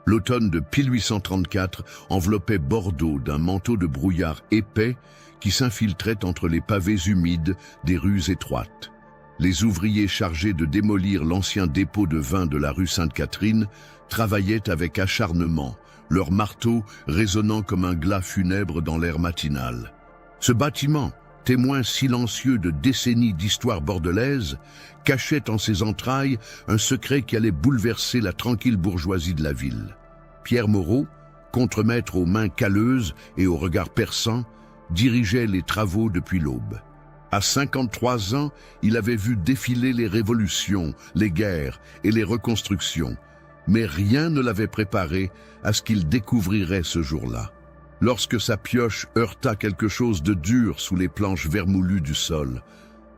L'automne de 1834 enveloppait Bordeaux d'un manteau de brouillard épais qui s'infiltrait entre les pavés humides des rues étroites. Les ouvriers chargés de démolir l'ancien dépôt de vin de la rue Sainte-Catherine travaillaient avec acharnement, leurs marteaux résonnant comme un glas funèbre dans l'air matinal. Ce bâtiment, témoin silencieux de décennies d'histoire bordelaise, cachait en ses entrailles un secret qui allait bouleverser la tranquille bourgeoisie de la ville. Pierre Moreau, contremaître aux mains calleuses et au regard perçant, dirigeait les travaux depuis l'aube. À 53 ans, il avait vu défiler les révolutions, les guerres et les reconstructions, mais rien ne l'avait préparé à ce qu'il découvrirait ce jour-là. Lorsque sa pioche heurta quelque chose de dur sous les planches vermoulues du sol,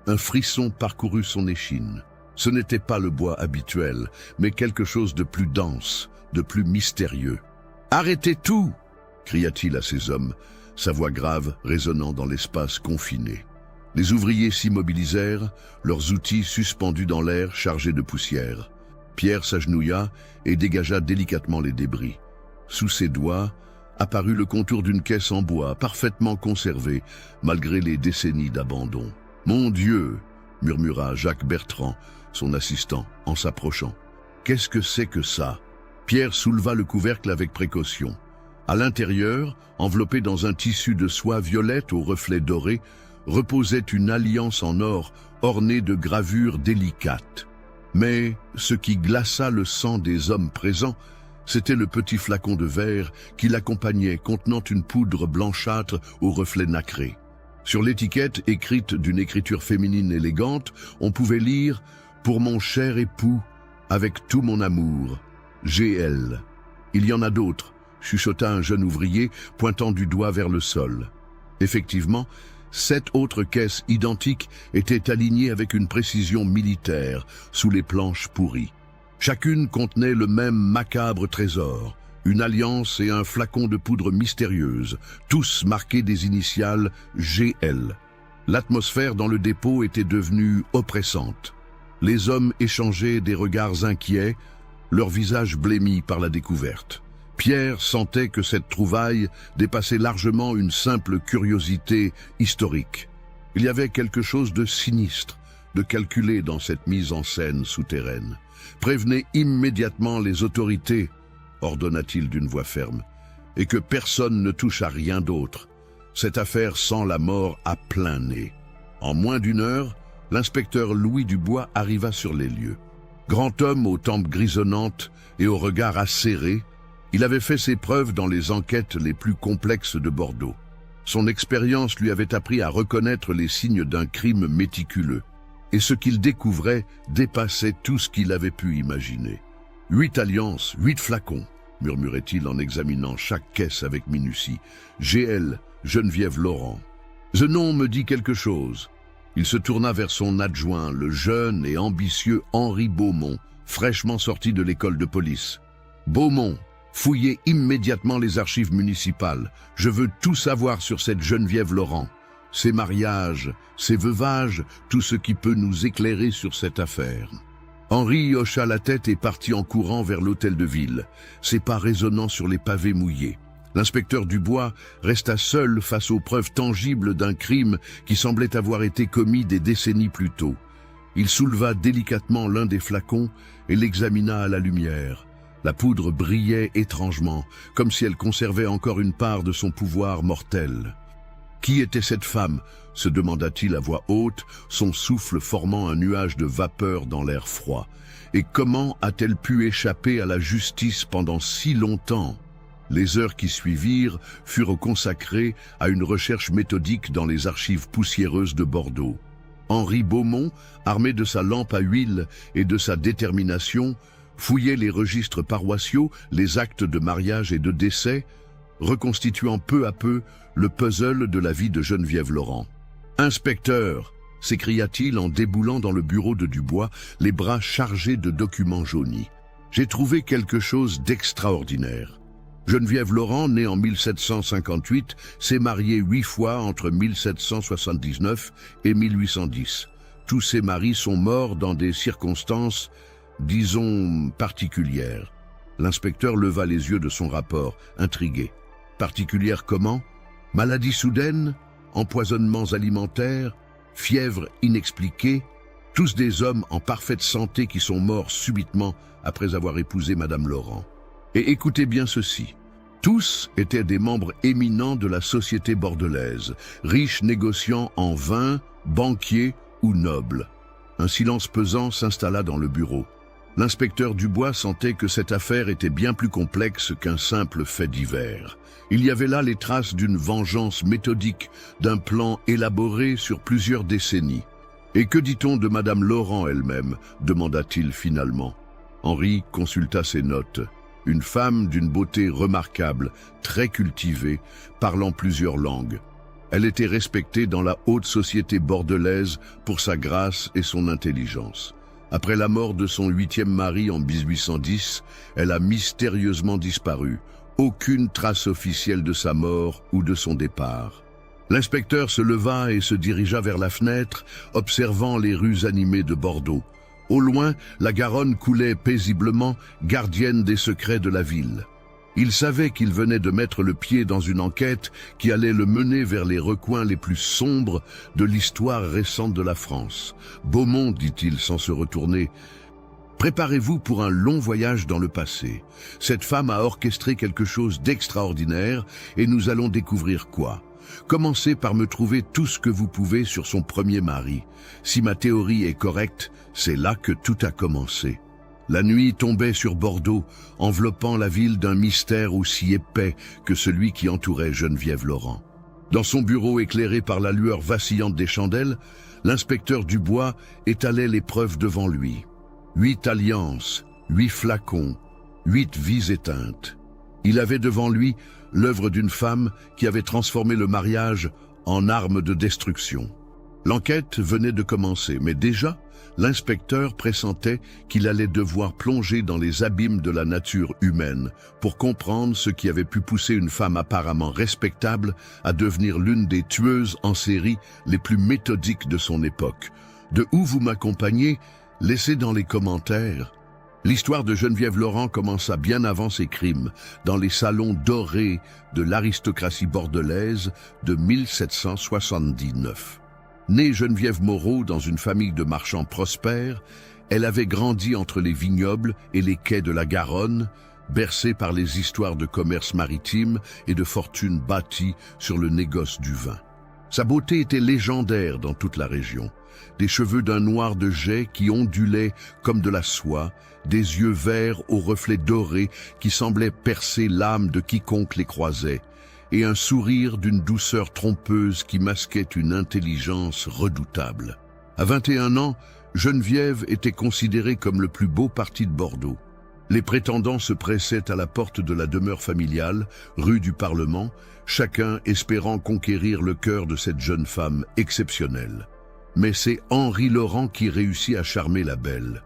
un frisson parcourut son échine. Ce n'était pas le bois habituel, mais quelque chose de plus dense, de plus mystérieux. « Arrêtez tout !» cria-t-il à ses hommes, sa voix grave résonnant dans l'espace confiné. Les ouvriers s'immobilisèrent, leurs outils suspendus dans l'air chargés de poussière. Pierre s'agenouilla et dégagea délicatement les débris. Sous ses doigts apparut le contour d'une caisse en bois, parfaitement conservée, malgré les décennies d'abandon. « Mon Dieu !» murmura Jacques Bertrand, son assistant, en s'approchant. « Qu'est-ce que c'est que ça ?» Pierre souleva le couvercle avec précaution. À l'intérieur, enveloppé dans un tissu de soie violette aux reflets dorés, reposait une alliance en or ornée de gravures délicates. Mais ce qui glaça le sang des hommes présents, c'était le petit flacon de verre qui l'accompagnait, contenant une poudre blanchâtre aux reflets nacrés. Sur l'étiquette, écrite d'une écriture féminine élégante, on pouvait lire « Pour mon cher époux, avec tout mon amour, GL ». Il y en a d'autres, chuchota un jeune ouvrier, pointant du doigt vers le sol. Effectivement, 7 autres caisses identiques étaient alignées avec une précision militaire sous les planches pourries. Chacune contenait le même macabre trésor, une alliance et un flacon de poudre mystérieuse, tous marqués des initiales GL. L'atmosphère dans le dépôt était devenue oppressante. Les hommes échangeaient des regards inquiets, leurs visages blêmis par la découverte. Pierre sentait que cette trouvaille dépassait largement une simple curiosité historique. Il y avait quelque chose de sinistre, de calculé dans cette mise en scène souterraine. « Prévenez immédiatement les autorités », ordonna-t-il d'une voix ferme, « et que personne ne touche à rien d'autre. Cette affaire sent la mort à plein nez. » En moins d'une heure, l'inspecteur Louis Dubois arriva sur les lieux. Grand homme aux tempes grisonnantes et au regard acéré, il avait fait ses preuves dans les enquêtes les plus complexes de Bordeaux. Son expérience lui avait appris à reconnaître les signes d'un crime méticuleux. Et ce qu'il découvrait dépassait tout ce qu'il avait pu imaginer. 8 alliances, 8 flacons, murmurait-il en examinant chaque caisse avec minutie. GL, Geneviève Laurent. Ce nom me dit quelque chose. Il se tourna vers son adjoint, le jeune et ambitieux Henri Beaumont, fraîchement sorti de l'école de police. Beaumont, fouillez immédiatement les archives municipales. Je veux tout savoir sur cette Geneviève Laurent. Ses mariages, ses veuvages, tout ce qui peut nous éclairer sur cette affaire. Henri hocha la tête et partit en courant vers l'hôtel de ville, ses pas résonnant sur les pavés mouillés. L'inspecteur Dubois resta seul face aux preuves tangibles d'un crime qui semblait avoir été commis des décennies plus tôt. Il souleva délicatement l'un des flacons et l'examina à la lumière. La poudre brillait étrangement, comme si elle conservait encore une part de son pouvoir mortel. Qui était cette femme ? Se demanda-t-il à voix haute, son souffle formant un nuage de vapeur dans l'air froid. Et comment a-t-elle pu échapper à la justice pendant si longtemps ? Les heures qui suivirent furent consacrées à une recherche méthodique dans les archives poussiéreuses de Bordeaux. Henri Beaumont, armé de sa lampe à huile et de sa détermination, fouillait les registres paroissiaux, les actes de mariage et de décès, reconstituant peu à peu le puzzle de la vie de Geneviève Laurent. « Inspecteur !» s'écria-t-il en déboulant dans le bureau de Dubois, les bras chargés de documents jaunis. « J'ai trouvé quelque chose d'extraordinaire. Geneviève Laurent, née en 1758, s'est mariée 8 fois entre 1779 et 1810. Tous ses maris sont morts dans des circonstances, disons, particulières. L'inspecteur leva les yeux de son rapport, intrigué. Particulière comment? Maladie soudaine? Empoisonnements alimentaires? Fièvre inexpliquée? Tous des hommes en parfaite santé qui sont morts subitement après avoir épousé Madame Laurent. Et écoutez bien ceci. Tous étaient des membres éminents de la société bordelaise, riches négociants en vin, banquiers ou nobles. Un silence pesant s'installa dans le bureau. L'inspecteur Dubois sentait que cette affaire était bien plus complexe qu'un simple fait divers. Il y avait là les traces d'une vengeance méthodique, d'un plan élaboré sur plusieurs décennies. « Et que dit-on de Madame Laurent elle-même » demanda-t-il finalement. Henri consulta ses notes. Une femme d'une beauté remarquable, très cultivée, parlant plusieurs langues. Elle était respectée dans la haute société bordelaise pour sa grâce et son intelligence. Après la mort de son 8e mari en 1810, elle a mystérieusement disparu. Aucune trace officielle de sa mort ou de son départ. L'inspecteur se leva et se dirigea vers la fenêtre, observant les rues animées de Bordeaux. Au loin, la Garonne coulait paisiblement, gardienne des secrets de la ville. Il savait qu'il venait de mettre le pied dans une enquête qui allait le mener vers les recoins les plus sombres de l'histoire récente de la France. « Beaumont, dit-il sans se retourner, préparez-vous pour un long voyage dans le passé. Cette femme a orchestré quelque chose d'extraordinaire et nous allons découvrir quoi. Commencez par me trouver tout ce que vous pouvez sur son premier mari. Si ma théorie est correcte, c'est là que tout a commencé. » La nuit tombait sur Bordeaux, enveloppant la ville d'un mystère aussi épais que celui qui entourait Geneviève Laurent. Dans son bureau éclairé par la lueur vacillante des chandelles, l'inspecteur Dubois étalait les preuves devant lui. 8 alliances, 8 flacons, 8 vies éteintes. Il avait devant lui l'œuvre d'une femme qui avait transformé le mariage en arme de destruction. L'enquête venait de commencer, mais déjà, l'inspecteur pressentait qu'il allait devoir plonger dans les abîmes de la nature humaine pour comprendre ce qui avait pu pousser une femme apparemment respectable à devenir l'une des tueuses en série les plus méthodiques de son époque. De où vous m'accompagnez? Laissez dans les commentaires. L'histoire de Geneviève Laurent commença bien avant ses crimes, dans les salons dorés de l'aristocratie bordelaise de 1779. Née Geneviève Moreau dans une famille de marchands prospères, elle avait grandi entre les vignobles et les quais de la Garonne, bercée par les histoires de commerce maritime et de fortune bâtie sur le négoce du vin. Sa beauté était légendaire dans toute la région. Des cheveux d'un noir de jais qui ondulaient comme de la soie, des yeux verts aux reflets dorés qui semblaient percer l'âme de quiconque les croisait, et un sourire d'une douceur trompeuse qui masquait une intelligence redoutable. À 21 ans, Geneviève était considérée comme le plus beau parti de Bordeaux. Les prétendants se pressaient à la porte de la demeure familiale, rue du Parlement, chacun espérant conquérir le cœur de cette jeune femme exceptionnelle. Mais c'est Henri Laurent qui réussit à charmer la belle.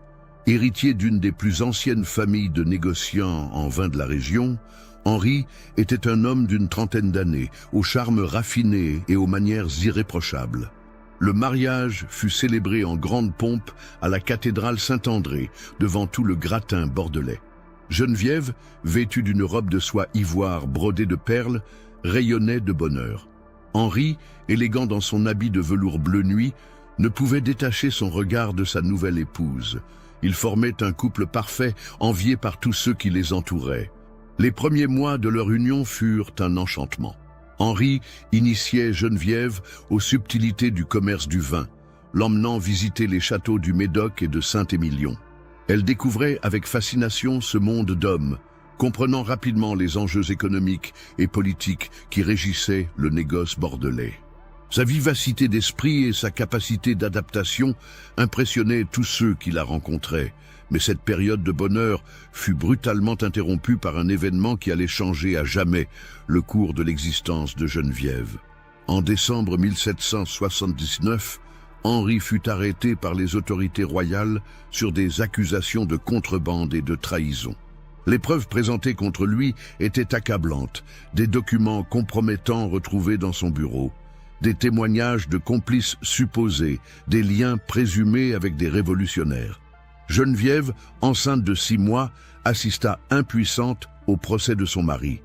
Héritier d'une des plus anciennes familles de négociants en vin de la région, Henri était un homme d'une trentaine d'années, au charme raffiné et aux manières irréprochables. Le mariage fut célébré en grande pompe à la cathédrale Saint-André, devant tout le gratin bordelais. Geneviève, vêtue d'une robe de soie ivoire brodée de perles, rayonnait de bonheur. Henri, élégant dans son habit de velours bleu nuit, ne pouvait détacher son regard de sa nouvelle épouse. Ils formaient un couple parfait, envié par tous ceux qui les entouraient. Les premiers mois de leur union furent un enchantement. Henri initiait Geneviève aux subtilités du commerce du vin, l'emmenant visiter les châteaux du Médoc et de Saint-Émilion. Elle découvrait avec fascination ce monde d'hommes, comprenant rapidement les enjeux économiques et politiques qui régissaient le négoce bordelais. Sa vivacité d'esprit et sa capacité d'adaptation impressionnaient tous ceux qui la rencontraient, mais cette période de bonheur fut brutalement interrompue par un événement qui allait changer à jamais le cours de l'existence de Geneviève. En décembre 1779, Henri fut arrêté par les autorités royales sur des accusations de contrebande et de trahison. Les preuves présentées contre lui étaient accablantes, des documents compromettants retrouvés dans son bureau, des témoignages de complices supposés, des liens présumés avec des révolutionnaires. Geneviève, enceinte de 6 mois, assista impuissante au procès de son mari.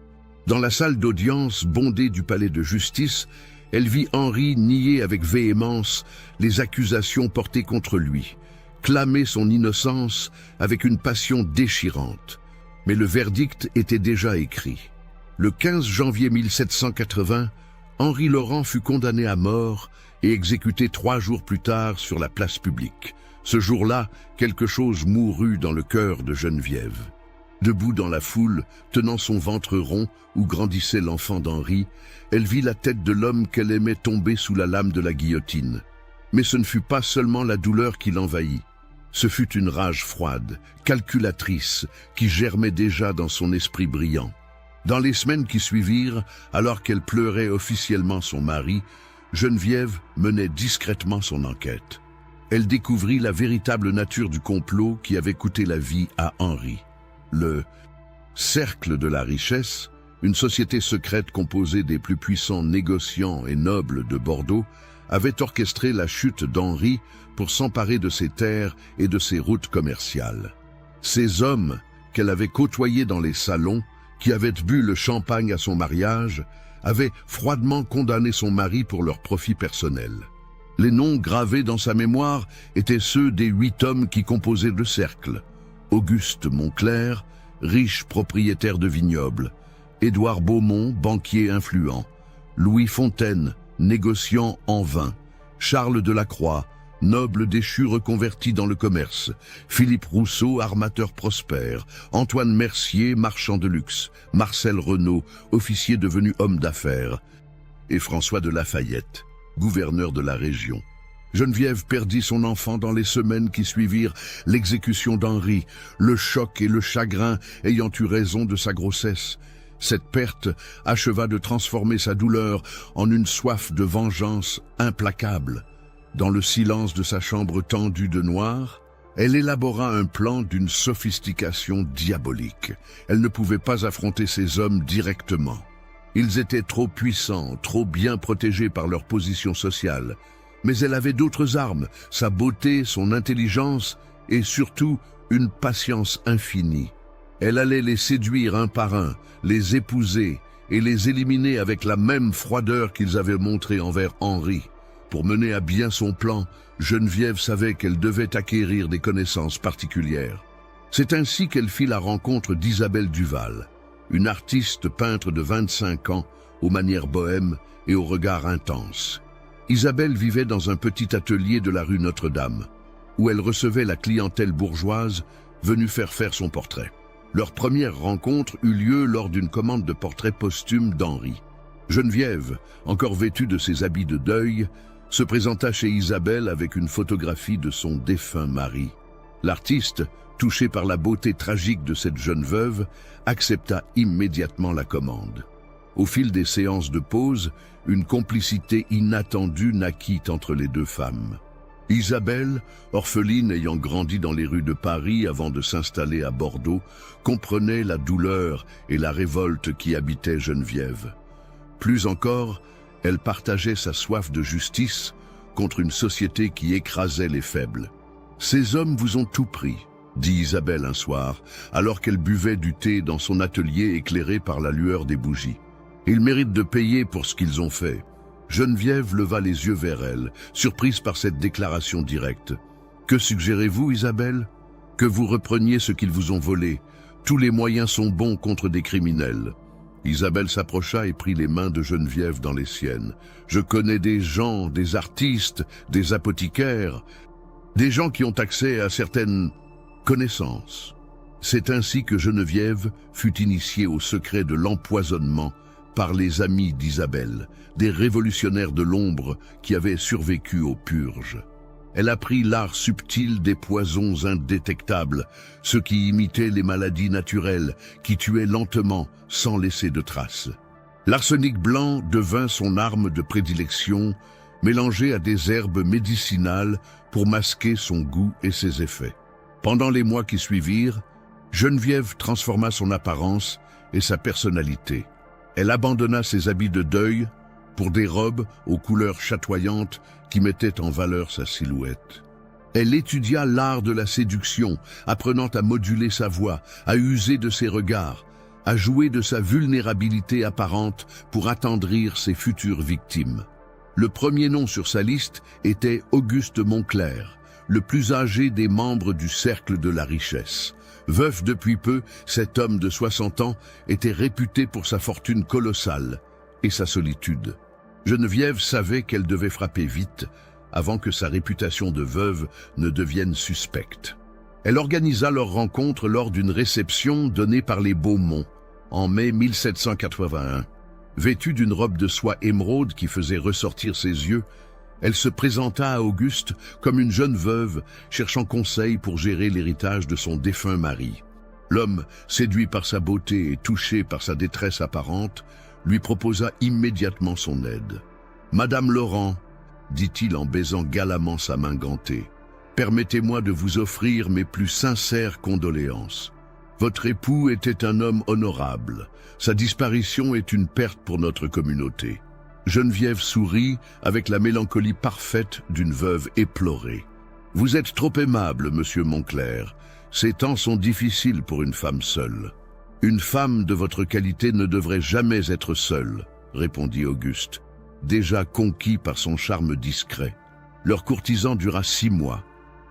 Dans la salle d'audience bondée du palais de justice, elle vit Henri nier avec véhémence les accusations portées contre lui, clamer son innocence avec une passion déchirante. Mais le verdict était déjà écrit. Le 15 janvier 1780, Henri Laurent fut condamné à mort et exécuté 3 jours plus tard sur la place publique. Ce jour-là, quelque chose mourut dans le cœur de Geneviève. Debout dans la foule, tenant son ventre rond où grandissait l'enfant d'Henri, elle vit la tête de l'homme qu'elle aimait tomber sous la lame de la guillotine. Mais ce ne fut pas seulement la douleur qui l'envahit. Ce fut une rage froide, calculatrice, qui germait déjà dans son esprit brillant. Dans les semaines qui suivirent, alors qu'elle pleurait officiellement son mari, Geneviève menait discrètement son enquête. Elle découvrit la véritable nature du complot qui avait coûté la vie à Henri. Le Cercle de la Richesse, une société secrète composée des plus puissants négociants et nobles de Bordeaux, avait orchestré la chute d'Henri pour s'emparer de ses terres et de ses routes commerciales. Ces hommes, qu'elle avait côtoyés dans les salons, qui avaient bu le champagne à son mariage, avaient froidement condamné son mari pour leur profit personnel. Les noms gravés dans sa mémoire étaient ceux des 8 hommes qui composaient le cercle. Auguste Monclerc, riche propriétaire de vignobles, Édouard Beaumont, banquier influent, Louis Fontaine, négociant en vin, Charles Delacroix, noble déchu reconverti dans le commerce, Philippe Rousseau, armateur prospère, Antoine Mercier, marchand de luxe, Marcel Renaud, officier devenu homme d'affaires, et François de Lafayette, gouverneur de la région. Geneviève perdit son enfant dans les semaines qui suivirent l'exécution d'Henri, le choc et le chagrin ayant eu raison de sa grossesse. Cette perte acheva de transformer sa douleur en une soif de vengeance implacable. Dans le silence de sa chambre tendue de noir, elle élabora un plan d'une sophistication diabolique. Elle ne pouvait pas affronter ces hommes directement. Ils étaient trop puissants, trop bien protégés par leur position sociale. Mais elle avait d'autres armes, sa beauté, son intelligence et surtout une patience infinie. Elle allait les séduire un par un, les épouser et les éliminer avec la même froideur qu'ils avaient montrée envers Henri. Pour mener à bien son plan, Geneviève savait qu'elle devait acquérir des connaissances particulières. C'est ainsi qu'elle fit la rencontre d'Isabelle Duval, une artiste peintre de 25 ans, aux manières bohèmes et au regard intense. Isabelle vivait dans un petit atelier de la rue Notre-Dame, où elle recevait la clientèle bourgeoise venue faire son portrait. Leur première rencontre eut lieu lors d'une commande de portrait posthume d'Henri. Geneviève, encore vêtue de ses habits de deuil, se présenta chez Isabelle avec une photographie de son défunt mari. L'artiste, touché par la beauté tragique de cette jeune veuve, accepta immédiatement la commande. Au fil des séances de pose, une complicité inattendue naquit entre les deux femmes. Isabelle, orpheline ayant grandi dans les rues de Paris avant de s'installer à Bordeaux, comprenait la douleur et la révolte qui habitaient Geneviève. Plus encore, elle partageait sa soif de justice contre une société qui écrasait les faibles. « Ces hommes vous ont tout pris », dit Isabelle un soir, alors qu'elle buvait du thé dans son atelier éclairé par la lueur des bougies. « Ils méritent de payer pour ce qu'ils ont fait. » Geneviève leva les yeux vers elle, surprise par cette déclaration directe. « Que suggérez-vous, Isabelle ? Que vous repreniez ce qu'ils vous ont volé. Tous les moyens sont bons contre des criminels. » Isabelle s'approcha et prit les mains de Geneviève dans les siennes. « Je connais des gens, des artistes, des apothicaires, des gens qui ont accès à certaines connaissances. » C'est ainsi que Geneviève fut initiée au secret de l'empoisonnement par les amis d'Isabelle, des révolutionnaires de l'ombre qui avaient survécu aux purges. Elle apprit l'art subtil des poisons indétectables, ceux qui imitaient les maladies naturelles, qui tuaient lentement, sans laisser de traces. L'arsenic blanc devint son arme de prédilection, mélangée à des herbes médicinales pour masquer son goût et ses effets. Pendant les mois qui suivirent, Geneviève transforma son apparence et sa personnalité. Elle abandonna ses habits de deuil pour des robes aux couleurs chatoyantes qui mettaient en valeur sa silhouette. Elle étudia l'art de la séduction, apprenant à moduler sa voix, à user de ses regards, à jouer de sa vulnérabilité apparente pour attendrir ses futures victimes. Le premier nom sur sa liste était Auguste Montclerc, le plus âgé des membres du cercle de la richesse. Veuf depuis peu, cet homme de 60 ans était réputé pour sa fortune colossale et sa solitude. Geneviève savait qu'elle devait frapper vite avant que sa réputation de veuve ne devienne suspecte. Elle organisa leur rencontre lors d'une réception donnée par les Beaumont en mai 1781. Vêtue d'une robe de soie émeraude qui faisait ressortir ses yeux, elle se présenta à Auguste comme une jeune veuve cherchant conseil pour gérer l'héritage de son défunt mari. L'homme, séduit par sa beauté et touché par sa détresse apparente, lui proposa immédiatement son aide. « Madame Laurent, dit-il en baisant galamment sa main gantée, permettez-moi de vous offrir mes plus sincères condoléances. Votre époux était un homme honorable. Sa disparition est une perte pour notre communauté. » Geneviève sourit avec la mélancolie parfaite d'une veuve éplorée. « Vous êtes trop aimable, monsieur Montclerc. Ces temps sont difficiles pour une femme seule. »« Une femme de votre qualité ne devrait jamais être seule, » répondit Auguste, déjà conquis par son charme discret. Leur courtisan dura 6 mois.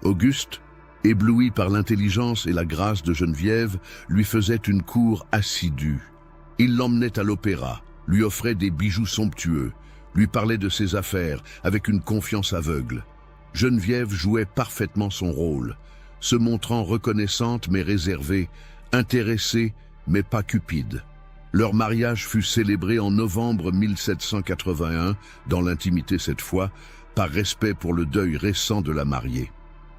Auguste, ébloui par l'intelligence et la grâce de Geneviève, lui faisait une cour assidue. Il l'emmenait à l'opéra, lui offrait des bijoux somptueux, lui parlait de ses affaires avec une confiance aveugle. Geneviève jouait parfaitement son rôle, se montrant reconnaissante mais réservée, intéressée mais pas cupide. Leur mariage fut célébré en novembre 1781, dans l'intimité cette fois, par respect pour le deuil récent de la mariée.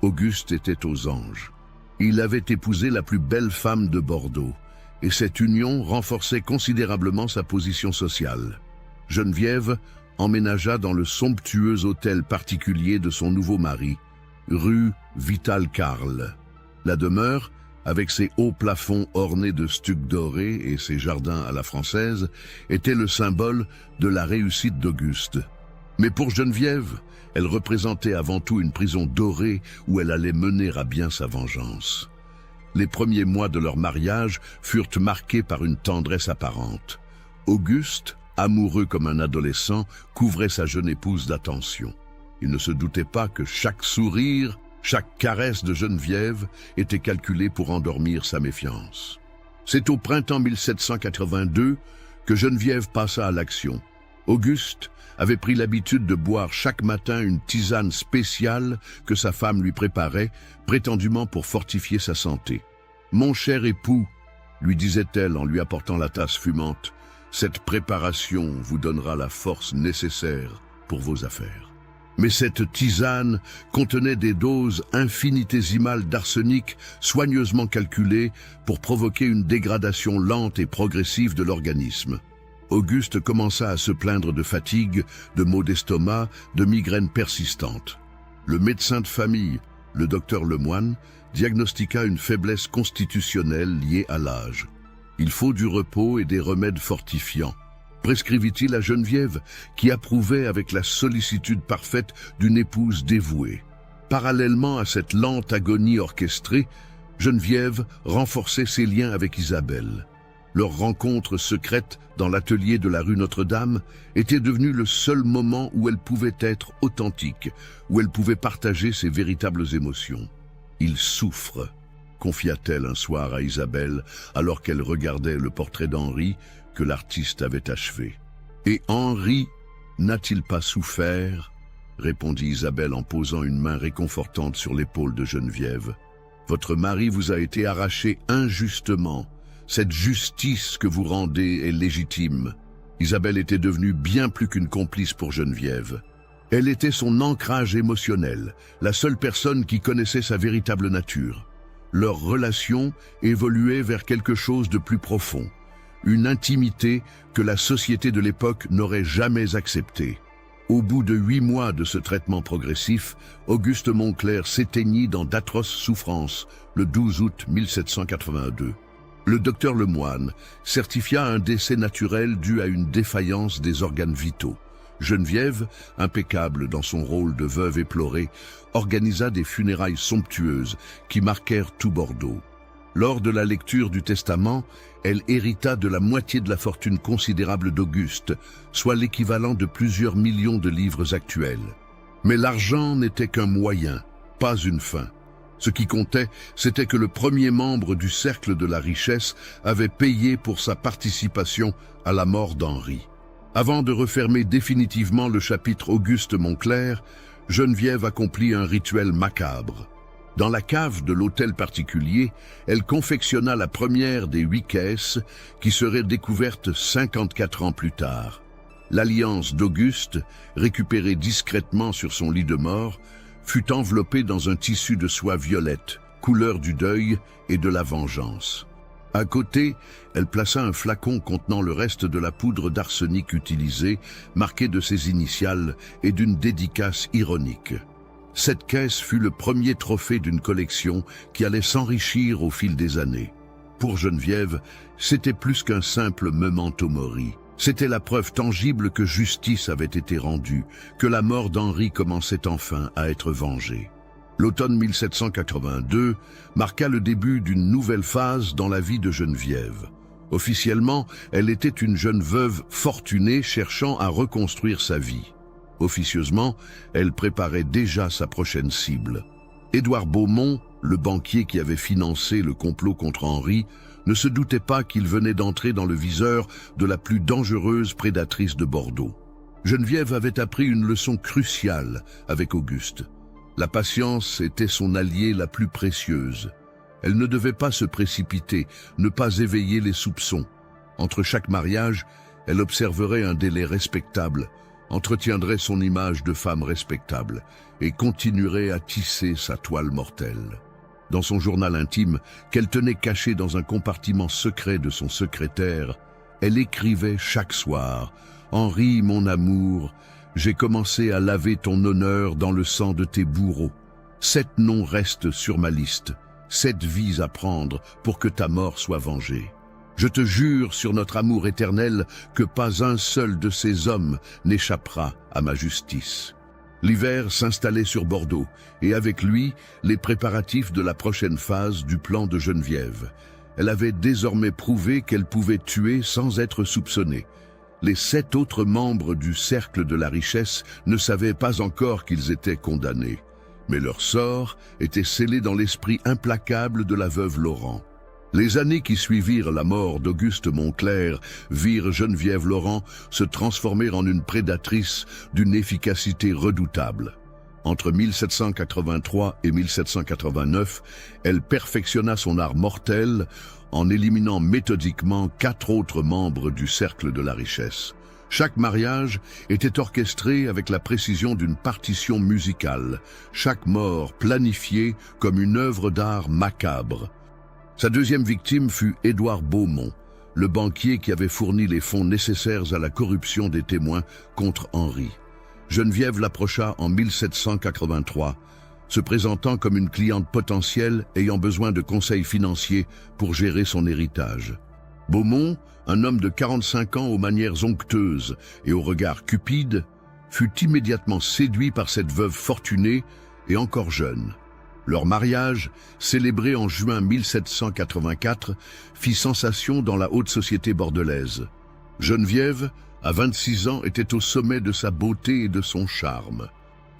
Auguste était aux anges. Il avait épousé la plus belle femme de Bordeaux, et cette union renforçait considérablement sa position sociale. Geneviève emménagea dans le somptueux hôtel particulier de son nouveau mari, rue Vital-Carle. La demeure, avec ses hauts plafonds ornés de stucs dorés et ses jardins à la française, était le symbole de la réussite d'Auguste. Mais pour Geneviève, elle représentait avant tout une prison dorée où elle allait mener à bien sa vengeance. Les premiers mois de leur mariage furent marqués par une tendresse apparente. Auguste, amoureux comme un adolescent, couvrait sa jeune épouse d'attention. Il ne se doutait pas que chaque sourire, chaque caresse de Geneviève était calculée pour endormir sa méfiance. C'est au printemps 1782 que Geneviève passa à l'action. Auguste avait pris l'habitude de boire chaque matin une tisane spéciale que sa femme lui préparait, prétendument pour fortifier sa santé. « Mon cher époux, » lui disait-elle en lui apportant la tasse fumante, « cette préparation vous donnera la force nécessaire pour vos affaires. » Mais cette tisane contenait des doses infinitésimales d'arsenic soigneusement calculées pour provoquer une dégradation lente et progressive de l'organisme. Auguste commença à se plaindre de fatigue, de maux d'estomac, de migraines persistantes. Le médecin de famille, le docteur Lemoine, diagnostiqua une faiblesse constitutionnelle liée à l'âge. Il faut du repos et des remèdes fortifiants, prescrivit-il à Geneviève, qui approuvait avec la sollicitude parfaite d'une épouse dévouée. Parallèlement à cette lente agonie orchestrée, Geneviève renforçait ses liens avec Isabelle. Leur rencontre secrète dans l'atelier de la rue Notre-Dame était devenue le seul moment où elle pouvait être authentique, où elle pouvait partager ses véritables émotions. « Il souffre », confia-t-elle un soir à Isabelle alors qu'elle regardait le portrait d'Henri que l'artiste avait achevé. « Et Henri n'a-t-il pas souffert ?» répondit Isabelle en posant une main réconfortante sur l'épaule de Geneviève. « Votre mari vous a été arraché injustement. Cette justice que vous rendez est légitime. » Isabelle était devenue bien plus qu'une complice pour Geneviève. Elle était son ancrage émotionnel, la seule personne qui connaissait sa véritable nature. Leur relation évoluait vers quelque chose de plus profond, une intimité que la société de l'époque n'aurait jamais acceptée. Au bout de 8 mois de ce traitement progressif, Auguste Montclerc s'éteignit dans d'atroces souffrances le 12 août 1782. Le docteur Lemoine certifia un décès naturel dû à une défaillance des organes vitaux. Geneviève, impeccable dans son rôle de veuve éplorée, organisa des funérailles somptueuses qui marquèrent tout Bordeaux. Lors de la lecture du testament, elle hérita de la moitié de la fortune considérable d'Auguste, soit l'équivalent de plusieurs millions de livres actuels. Mais l'argent n'était qu'un moyen, pas une fin. Ce qui comptait, c'était que le premier membre du cercle de la richesse avait payé pour sa participation à la mort d'Henri. Avant de refermer définitivement le chapitre Auguste Moncler, Geneviève accomplit un rituel macabre. Dans la cave de l'hôtel particulier, elle confectionna la première des 8 caisses qui seraient découvertes 54 ans plus tard. L'alliance d'Auguste, récupérée discrètement sur son lit de mort, fut enveloppée dans un tissu de soie violette, couleur du deuil et de la vengeance. À côté, elle plaça un flacon contenant le reste de la poudre d'arsenic utilisée, marquée de ses initiales et d'une dédicace ironique. Cette caisse fut le premier trophée d'une collection qui allait s'enrichir au fil des années. Pour Geneviève, c'était plus qu'un simple memento mori. C'était la preuve tangible que justice avait été rendue, que la mort d'Henri commençait enfin à être vengée. L'automne 1782 marqua le début d'une nouvelle phase dans la vie de Geneviève. Officiellement, elle était une jeune veuve fortunée cherchant à reconstruire sa vie. Officieusement, elle préparait déjà sa prochaine cible. Édouard Beaumont, le banquier qui avait financé le complot contre Henri, ne se doutait pas qu'il venait d'entrer dans le viseur de la plus dangereuse prédatrice de Bordeaux. Geneviève avait appris une leçon cruciale avec Auguste. La patience était son alliée la plus précieuse. Elle ne devait pas se précipiter, ne pas éveiller les soupçons. Entre chaque mariage, elle observerait un délai respectable, entretiendrait son image de femme respectable et continuerait à tisser sa toile mortelle. Dans son journal intime, qu'elle tenait caché dans un compartiment secret de son secrétaire, elle écrivait chaque soir « Henri, mon amour, j'ai commencé à laver ton honneur dans le sang de tes bourreaux. 7 noms restent sur ma liste, 7 vies à prendre pour que ta mort soit vengée. Je te jure sur notre amour éternel que pas un seul de ces hommes n'échappera à ma justice. » L'hiver s'installait sur Bordeaux, et avec lui, les préparatifs de la prochaine phase du plan de Geneviève. Elle avait désormais prouvé qu'elle pouvait tuer sans être soupçonnée. Les 7 autres membres du cercle de la richesse ne savaient pas encore qu'ils étaient condamnés. Mais leur sort était scellé dans l'esprit implacable de la veuve Laurent. Les années qui suivirent la mort d'Auguste Moncler virent Geneviève Laurent se transformer en une prédatrice d'une efficacité redoutable. Entre 1783 et 1789, elle perfectionna son art mortel en éliminant méthodiquement 4 autres membres du cercle de la richesse. Chaque mariage était orchestré avec la précision d'une partition musicale, chaque mort planifiée comme une œuvre d'art macabre. Sa deuxième victime fut Édouard Beaumont, le banquier qui avait fourni les fonds nécessaires à la corruption des témoins contre Henri. Geneviève l'approcha en 1783, se présentant comme une cliente potentielle ayant besoin de conseils financiers pour gérer son héritage. Beaumont, un homme de 45 ans aux manières onctueuses et au regard cupide, fut immédiatement séduit par cette veuve fortunée et encore jeune. Leur mariage, célébré en juin 1784, fit sensation dans la haute société bordelaise. Geneviève, à 26 ans, était au sommet de sa beauté et de son charme.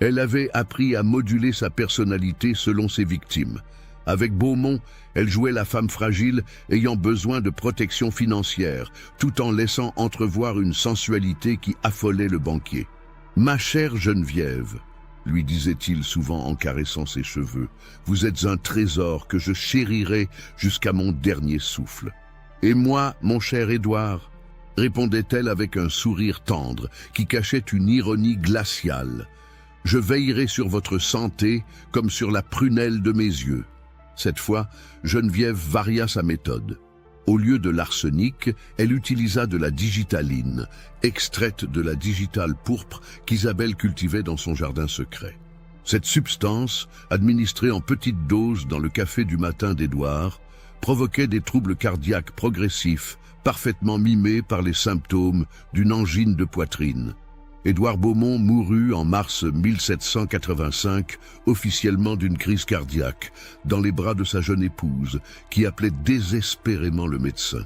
Elle avait appris à moduler sa personnalité selon ses victimes. Avec Beaumont, elle jouait la femme fragile ayant besoin de protection financière, tout en laissant entrevoir une sensualité qui affolait le banquier. « Ma chère Geneviève », lui disait-il souvent en caressant ses cheveux, « vous êtes un trésor que je chérirai jusqu'à mon dernier souffle. » « Et moi, mon cher Édouard ?» répondait-elle avec un sourire tendre qui cachait une ironie glaciale. « Je veillerai sur votre santé comme sur la prunelle de mes yeux. » Cette fois, Geneviève varia sa méthode. Au lieu de l'arsenic, elle utilisa de la digitaline, extraite de la digitale pourpre qu'Isabelle cultivait dans son jardin secret. Cette substance, administrée en petites doses dans le café du matin d'Édouard, provoquait des troubles cardiaques progressifs, parfaitement mimés par les symptômes d'une angine de poitrine. Édouard Beaumont mourut en mars 1785, officiellement d'une crise cardiaque, dans les bras de sa jeune épouse, qui appelait désespérément le médecin.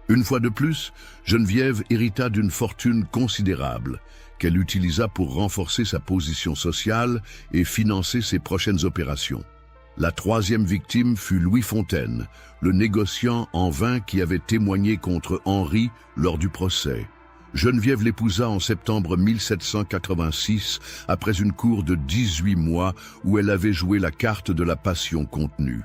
Une fois de plus, Geneviève hérita d'une fortune considérable, qu'elle utilisa pour renforcer sa position sociale et financer ses prochaines opérations. La troisième victime fut Louis Fontaine, le négociant en vin qui avait témoigné contre Henri lors du procès. Geneviève l'épousa en septembre 1786, après une cour de 18 mois où elle avait joué la carte de la passion contenue.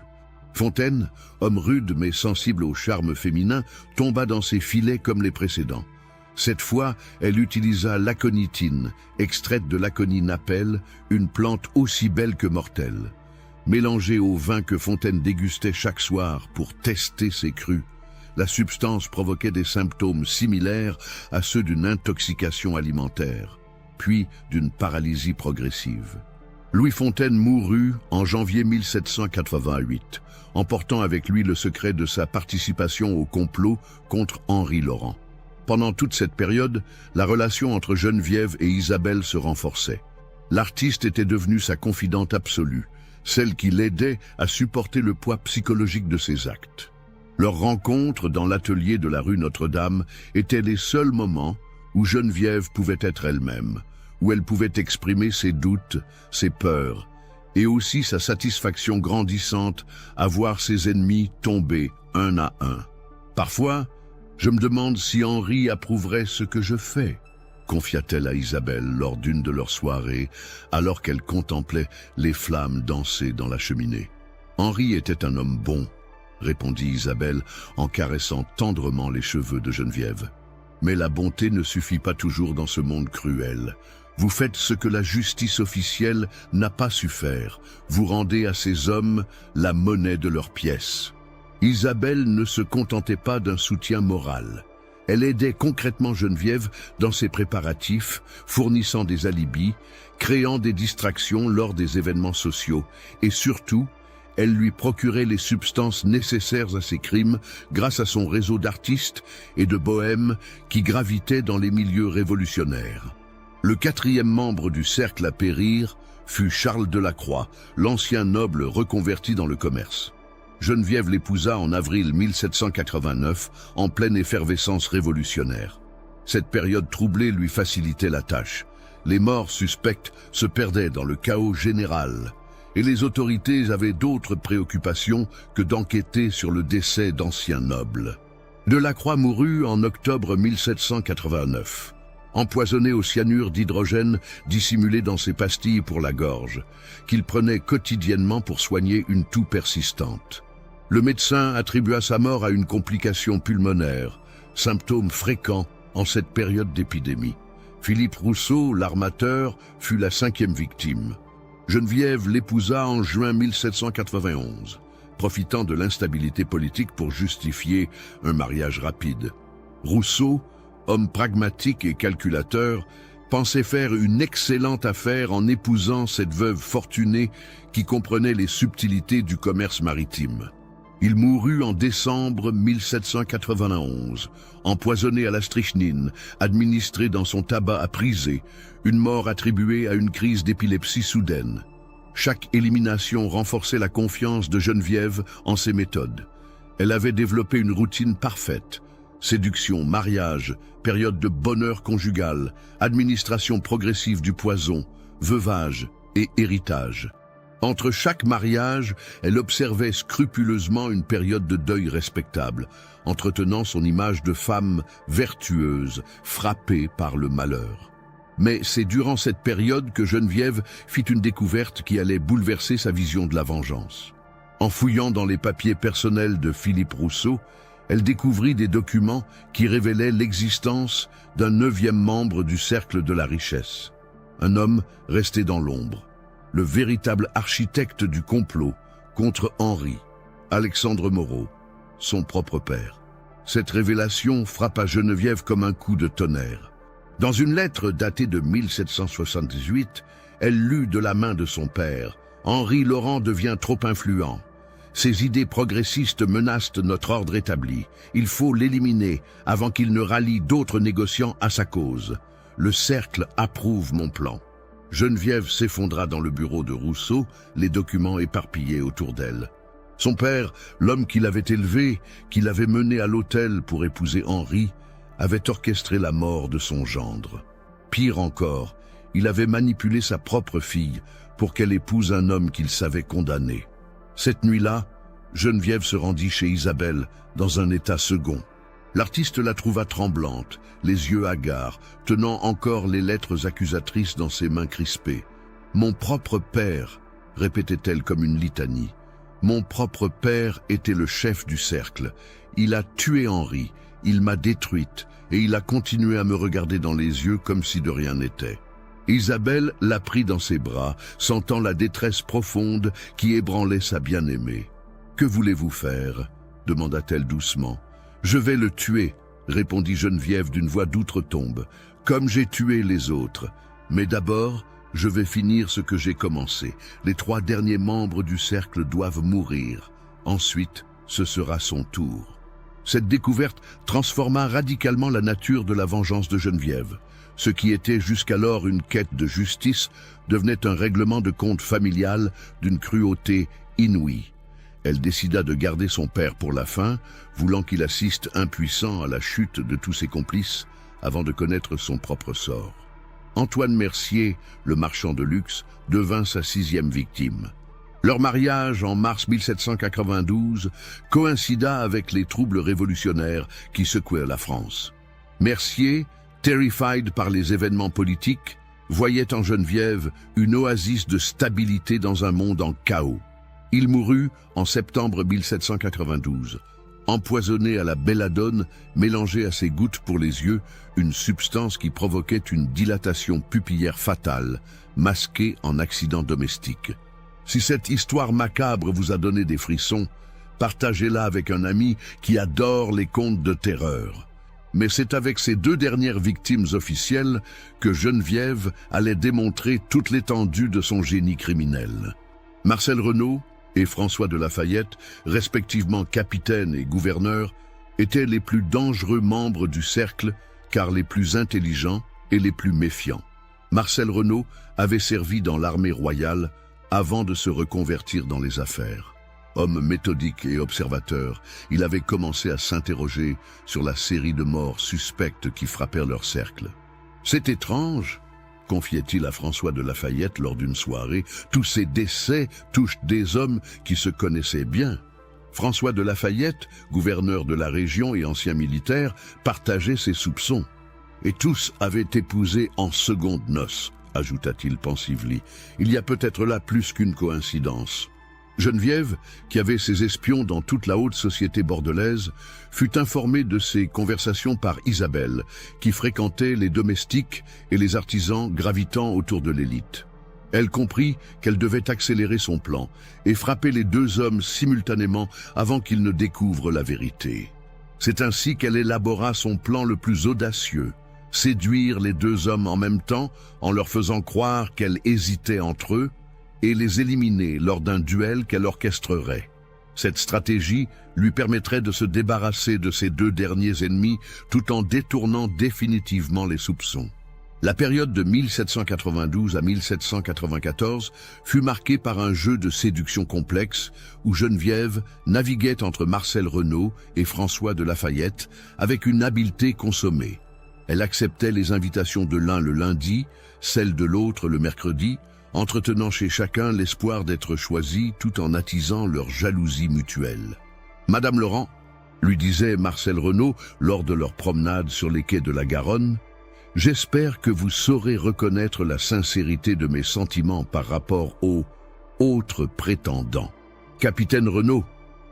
Fontaine, homme rude mais sensible au charme féminin, tomba dans ses filets comme les précédents. Cette fois, elle utilisa l'aconitine, extraite de l'aconite napelle, une plante aussi belle que mortelle. Mélangée au vin que Fontaine dégustait chaque soir pour tester ses crus, la substance provoquait des symptômes similaires à ceux d'une intoxication alimentaire, puis d'une paralysie progressive. Louis Fontaine mourut en janvier 1788, emportant avec lui le secret de sa participation au complot contre Henri Laurent. Pendant toute cette période, la relation entre Geneviève et Isabelle se renforçait. L'artiste était devenu sa confidente absolue, celle qui l'aidait à supporter le poids psychologique de ses actes. Leurs rencontres dans l'atelier de la rue Notre-Dame étaient les seuls moments où Geneviève pouvait être elle-même, où elle pouvait exprimer ses doutes, ses peurs, et aussi sa satisfaction grandissante à voir ses ennemis tomber un à un. Parfois, je me demande si Henri approuverait ce que je fais, confia-t-elle à Isabelle lors d'une de leurs soirées, alors qu'elle contemplait les flammes danser dans la cheminée. Henri était un homme bon, répondit Isabelle en caressant tendrement les cheveux de Geneviève. Mais la bonté ne suffit pas toujours dans ce monde cruel. Vous faites ce que la justice officielle n'a pas su faire. Vous rendez à ces hommes la monnaie de leurs pièces. Isabelle ne se contentait pas d'un soutien moral. Elle aidait concrètement Geneviève dans ses préparatifs, fournissant des alibis, créant des distractions lors des événements sociaux et surtout, elle lui procurait les substances nécessaires à ses crimes grâce à son réseau d'artistes et de bohèmes qui gravitaient dans les milieux révolutionnaires. Le quatrième membre du cercle à périr fut Charles Delacroix, l'ancien noble reconverti dans le commerce. Geneviève l'épousa en avril 1789, en pleine effervescence révolutionnaire. Cette période troublée lui facilitait la tâche. Les morts suspectes se perdaient dans le chaos général, et les autorités avaient d'autres préoccupations que d'enquêter sur le décès d'anciens nobles. Delacroix mourut en octobre 1789, empoisonné au cyanure d'hydrogène dissimulé dans ses pastilles pour la gorge, qu'il prenait quotidiennement pour soigner une toux persistante. Le médecin attribua sa mort à une complication pulmonaire, symptôme fréquent en cette période d'épidémie. Philippe Rousseau, l'armateur, fut la cinquième victime. Geneviève l'épousa en juin 1791, profitant de l'instabilité politique pour justifier un mariage rapide. Rousseau, homme pragmatique et calculateur, pensait faire une excellente affaire en épousant cette veuve fortunée qui comprenait les subtilités du commerce maritime. Il mourut en décembre 1791, empoisonné à la strychnine, administré dans son tabac à priser, une mort attribuée à une crise d'épilepsie soudaine. Chaque élimination renforçait la confiance de Geneviève en ses méthodes. Elle avait développé une routine parfaite. Séduction, mariage, période de bonheur conjugal, administration progressive du poison, veuvage et héritage. Entre chaque mariage, elle observait scrupuleusement une période de deuil respectable, entretenant son image de femme vertueuse, frappée par le malheur. Mais c'est durant cette période que Geneviève fit une découverte qui allait bouleverser sa vision de la vengeance. En fouillant dans les papiers personnels de Philippe Rousseau, elle découvrit des documents qui révélaient l'existence d'un 9e membre du cercle de la richesse. Un homme resté dans l'ombre. Le véritable architecte du complot contre Henri, Alexandre Moreau, son propre père. Cette révélation frappa Geneviève comme un coup de tonnerre. Dans une lettre datée de 1778, elle lut de la main de son père « Henri Laurent devient trop influent. Ses idées progressistes menacent notre ordre établi. Il faut l'éliminer avant qu'il ne rallie d'autres négociants à sa cause. le cercle approuve mon plan. » Geneviève s'effondra dans le bureau de Rousseau, les documents éparpillés autour d'elle. Son père, l'homme qui l'avait élevée, qui l'avait menée à l'hôtel pour épouser Henri, avait orchestré la mort de son gendre. Pire encore, il avait manipulé sa propre fille pour qu'elle épouse un homme qu'il savait condamné. Cette nuit-là, Geneviève se rendit chez Isabelle dans un état second. L'artiste la trouva tremblante, les yeux hagards, tenant encore les lettres accusatrices dans ses mains crispées. « Mon propre père », répétait-elle comme une litanie. « Mon propre père était le chef du cercle. Il a tué Henri, il m'a détruite, et il a continué à me regarder dans les yeux comme si de rien n'était. » Isabelle la prit dans ses bras, sentant la détresse profonde qui ébranlait sa bien-aimée. « Que voulez-vous faire ?» demanda-t-elle doucement. « Je vais le tuer, » répondit Geneviève d'une voix d'outre-tombe, « comme j'ai tué les autres. Mais d'abord, je vais finir ce que j'ai commencé. Les 3 derniers membres du cercle doivent mourir. Ensuite, ce sera son tour. » Cette découverte transforma radicalement la nature de la vengeance de Geneviève. Ce qui était jusqu'alors une quête de justice devenait un règlement de compte familial d'une cruauté inouïe. Elle décida de garder son père pour la fin, voulant qu'il assiste impuissant à la chute de tous ses complices avant de connaître son propre sort. Antoine Mercier, le marchand de luxe, devint sa 6e victime. Leur mariage en mars 1792 coïncida avec les troubles révolutionnaires qui secouaient la France. Mercier, terrified par les événements politiques, voyait en Geneviève une oasis de stabilité dans un monde en chaos. Il mourut en septembre 1792, empoisonné à la belladone mélangée à ses gouttes pour les yeux, une substance qui provoquait une dilatation pupillaire fatale, masquée en accident domestique. Si cette histoire macabre vous a donné des frissons, partagez-la avec un ami qui adore les contes de terreur. Mais c'est avec ces 2 dernières victimes officielles que Geneviève allait démontrer toute l'étendue de son génie criminel. Marcel Renaud et François de Lafayette, respectivement capitaine et gouverneur, étaient les plus dangereux membres du cercle car les plus intelligents et les plus méfiants. Marcel Renaud avait servi dans l'armée royale avant de se reconvertir dans les affaires. Homme méthodique et observateur, il avait commencé à s'interroger sur la série de morts suspectes qui frappèrent leur cercle. « C'est étrange », confiait-il à François de Lafayette lors d'une soirée, « tous ces décès touchent des hommes qui se connaissaient bien. » François de Lafayette, gouverneur de la région et ancien militaire, partageait ses soupçons. « Et tous avaient épousé en secondes noces », ajouta-t-il pensivement. « Il y a peut-être là plus qu'une coïncidence. » Geneviève, qui avait ses espions dans toute la haute société bordelaise, fut informée de ces conversations par Isabelle, qui fréquentait les domestiques et les artisans gravitant autour de l'élite. Elle comprit qu'elle devait accélérer son plan et frapper les 2 hommes simultanément avant qu'ils ne découvrent la vérité. C'est ainsi qu'elle élabora son plan le plus audacieux, séduire les 2 hommes en même temps en leur faisant croire qu'elle hésitait entre eux, et les éliminer lors d'un duel qu'elle orchestrerait. Cette stratégie lui permettrait de se débarrasser de ses 2 derniers ennemis tout en détournant définitivement les soupçons. La période de 1792 à 1794 fut marquée par un jeu de séduction complexe où Geneviève naviguait entre Marcel Renaud et François de Lafayette avec une habileté consommée. Elle acceptait les invitations de l'un le lundi, celles de l'autre le mercredi, entretenant chez chacun l'espoir d'être choisi tout en attisant leur jalousie mutuelle. « Madame Laurent, » lui disait Marcel Renaud lors de leur promenade sur les quais de la Garonne, « j'espère que vous saurez reconnaître la sincérité de mes sentiments par rapport aux autres prétendants. »« Capitaine Renaud, »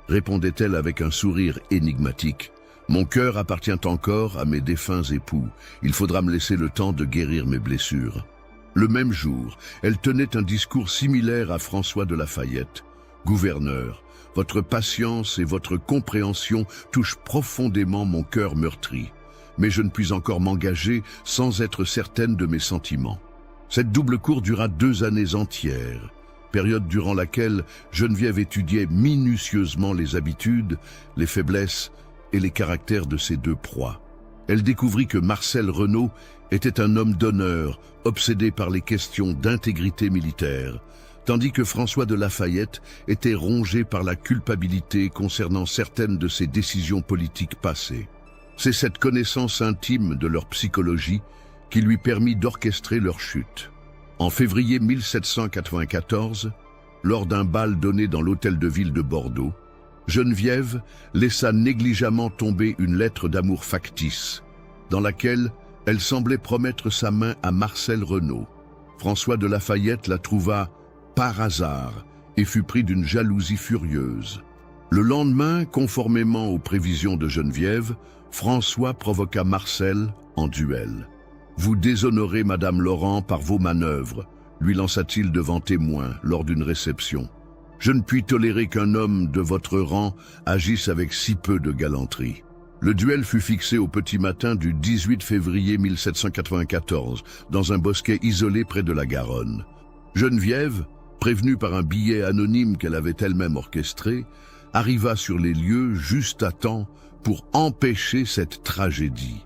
répondait-elle avec un sourire énigmatique, « mon cœur appartient encore à mes défunts époux. Il faudra me laisser le temps de guérir mes blessures. » Le même jour, elle tenait un discours similaire à François de Lafayette. « Gouverneur, votre patience et votre compréhension touchent profondément mon cœur meurtri, mais je ne puis encore m'engager sans être certaine de mes sentiments. » Cette double cour dura 2 années entières, période durant laquelle Geneviève étudiait minutieusement les habitudes, les faiblesses et les caractères de ses 2 proies. Elle découvrit que Marcel Renaud était un homme d'honneur, obsédé par les questions d'intégrité militaire, tandis que François de Lafayette était rongé par la culpabilité concernant certaines de ses décisions politiques passées. C'est cette connaissance intime de leur psychologie qui lui permit d'orchestrer leur chute. En février 1794, lors d'un bal donné dans l'hôtel de ville de Bordeaux, Geneviève laissa négligemment tomber une lettre d'amour factice, dans laquelle elle semblait promettre sa main à Marcel Renaud. François de Lafayette la trouva par hasard et fut pris d'une jalousie furieuse. Le lendemain, conformément aux prévisions de Geneviève, François provoqua Marcel en duel. « Vous déshonorez Madame Laurent par vos manœuvres », lui lança-t-il devant témoins lors d'une réception. « Je ne puis tolérer qu'un homme de votre rang agisse avec si peu de galanterie. » Le duel fut fixé au petit matin du 18 février 1794, dans un bosquet isolé près de la Garonne. Geneviève, prévenue par un billet anonyme qu'elle avait elle-même orchestré, arriva sur les lieux juste à temps pour empêcher cette tragédie.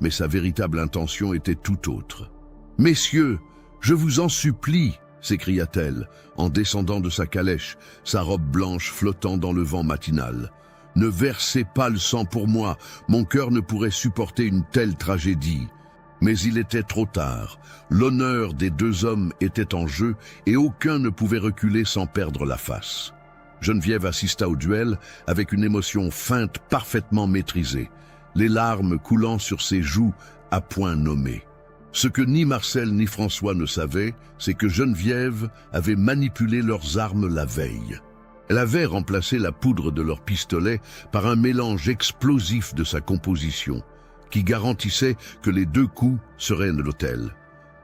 Mais sa véritable intention était tout autre. « Messieurs, je vous en supplie !» s'écria-t-elle, en descendant de sa calèche, sa robe blanche flottant dans le vent matinal. « Ne versez pas le sang pour moi, mon cœur ne pourrait supporter une telle tragédie. » Mais il était trop tard. L'honneur des deux hommes était en jeu et aucun ne pouvait reculer sans perdre la face. Geneviève assista au duel avec une émotion feinte parfaitement maîtrisée, les larmes coulant sur ses joues à point nommé. Ce que ni Marcel ni François ne savaient, c'est que Geneviève avait manipulé leurs armes la veille. Elle avait remplacé la poudre de leur pistolet par un mélange explosif de sa composition, qui garantissait que les deux coups seraient l'hôtel.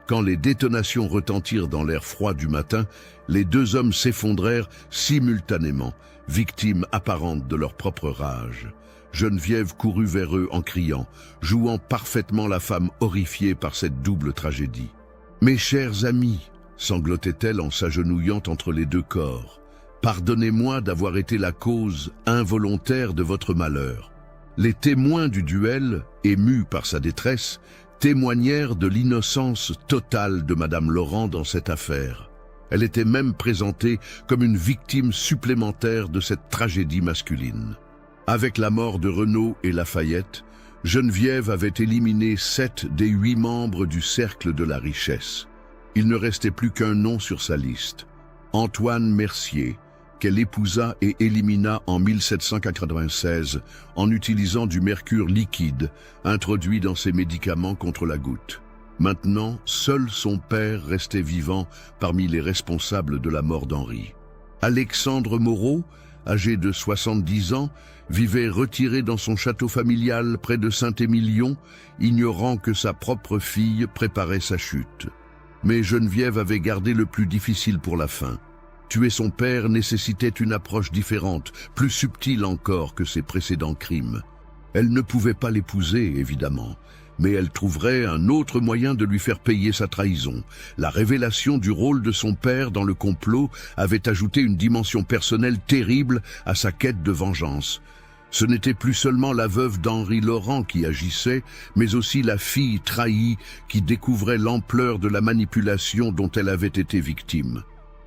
Quand les détonations retentirent dans l'air froid du matin, les deux hommes s'effondrèrent simultanément, victimes apparentes de leur propre rage. Geneviève courut vers eux en criant, jouant parfaitement la femme horrifiée par cette double tragédie. « Mes chers amis !» sanglotait-elle en s'agenouillant entre les deux corps. « Pardonnez-moi d'avoir été la cause involontaire de votre malheur. » Les témoins du duel, émus par sa détresse, témoignèrent de l'innocence totale de Madame Laurent dans cette affaire. Elle était même présentée comme une victime supplémentaire de cette tragédie masculine. Avec la mort de Renaud et Lafayette, Geneviève avait éliminé 7 des 8 membres du cercle de la richesse. Il ne restait plus qu'un nom sur sa liste, Antoine Mercier, qu'elle épousa et élimina en 1796 en utilisant du mercure liquide introduit dans ses médicaments contre la goutte. Maintenant, seul son père restait vivant parmi les responsables de la mort d'Henri. Alexandre Moreau, âgé de 70 ans, vivait retiré dans son château familial près de Saint-Émilion, ignorant que sa propre fille préparait sa chute. Mais Geneviève avait gardé le plus difficile pour la fin. Tuer son père nécessitait une approche différente, plus subtile encore que ses précédents crimes. Elle ne pouvait pas l'épouser, évidemment, mais elle trouverait un autre moyen de lui faire payer sa trahison. La révélation du rôle de son père dans le complot avait ajouté une dimension personnelle terrible à sa quête de vengeance. Ce n'était plus seulement la veuve d'Henri Laurent qui agissait, mais aussi la fille trahie qui découvrait l'ampleur de la manipulation dont elle avait été victime.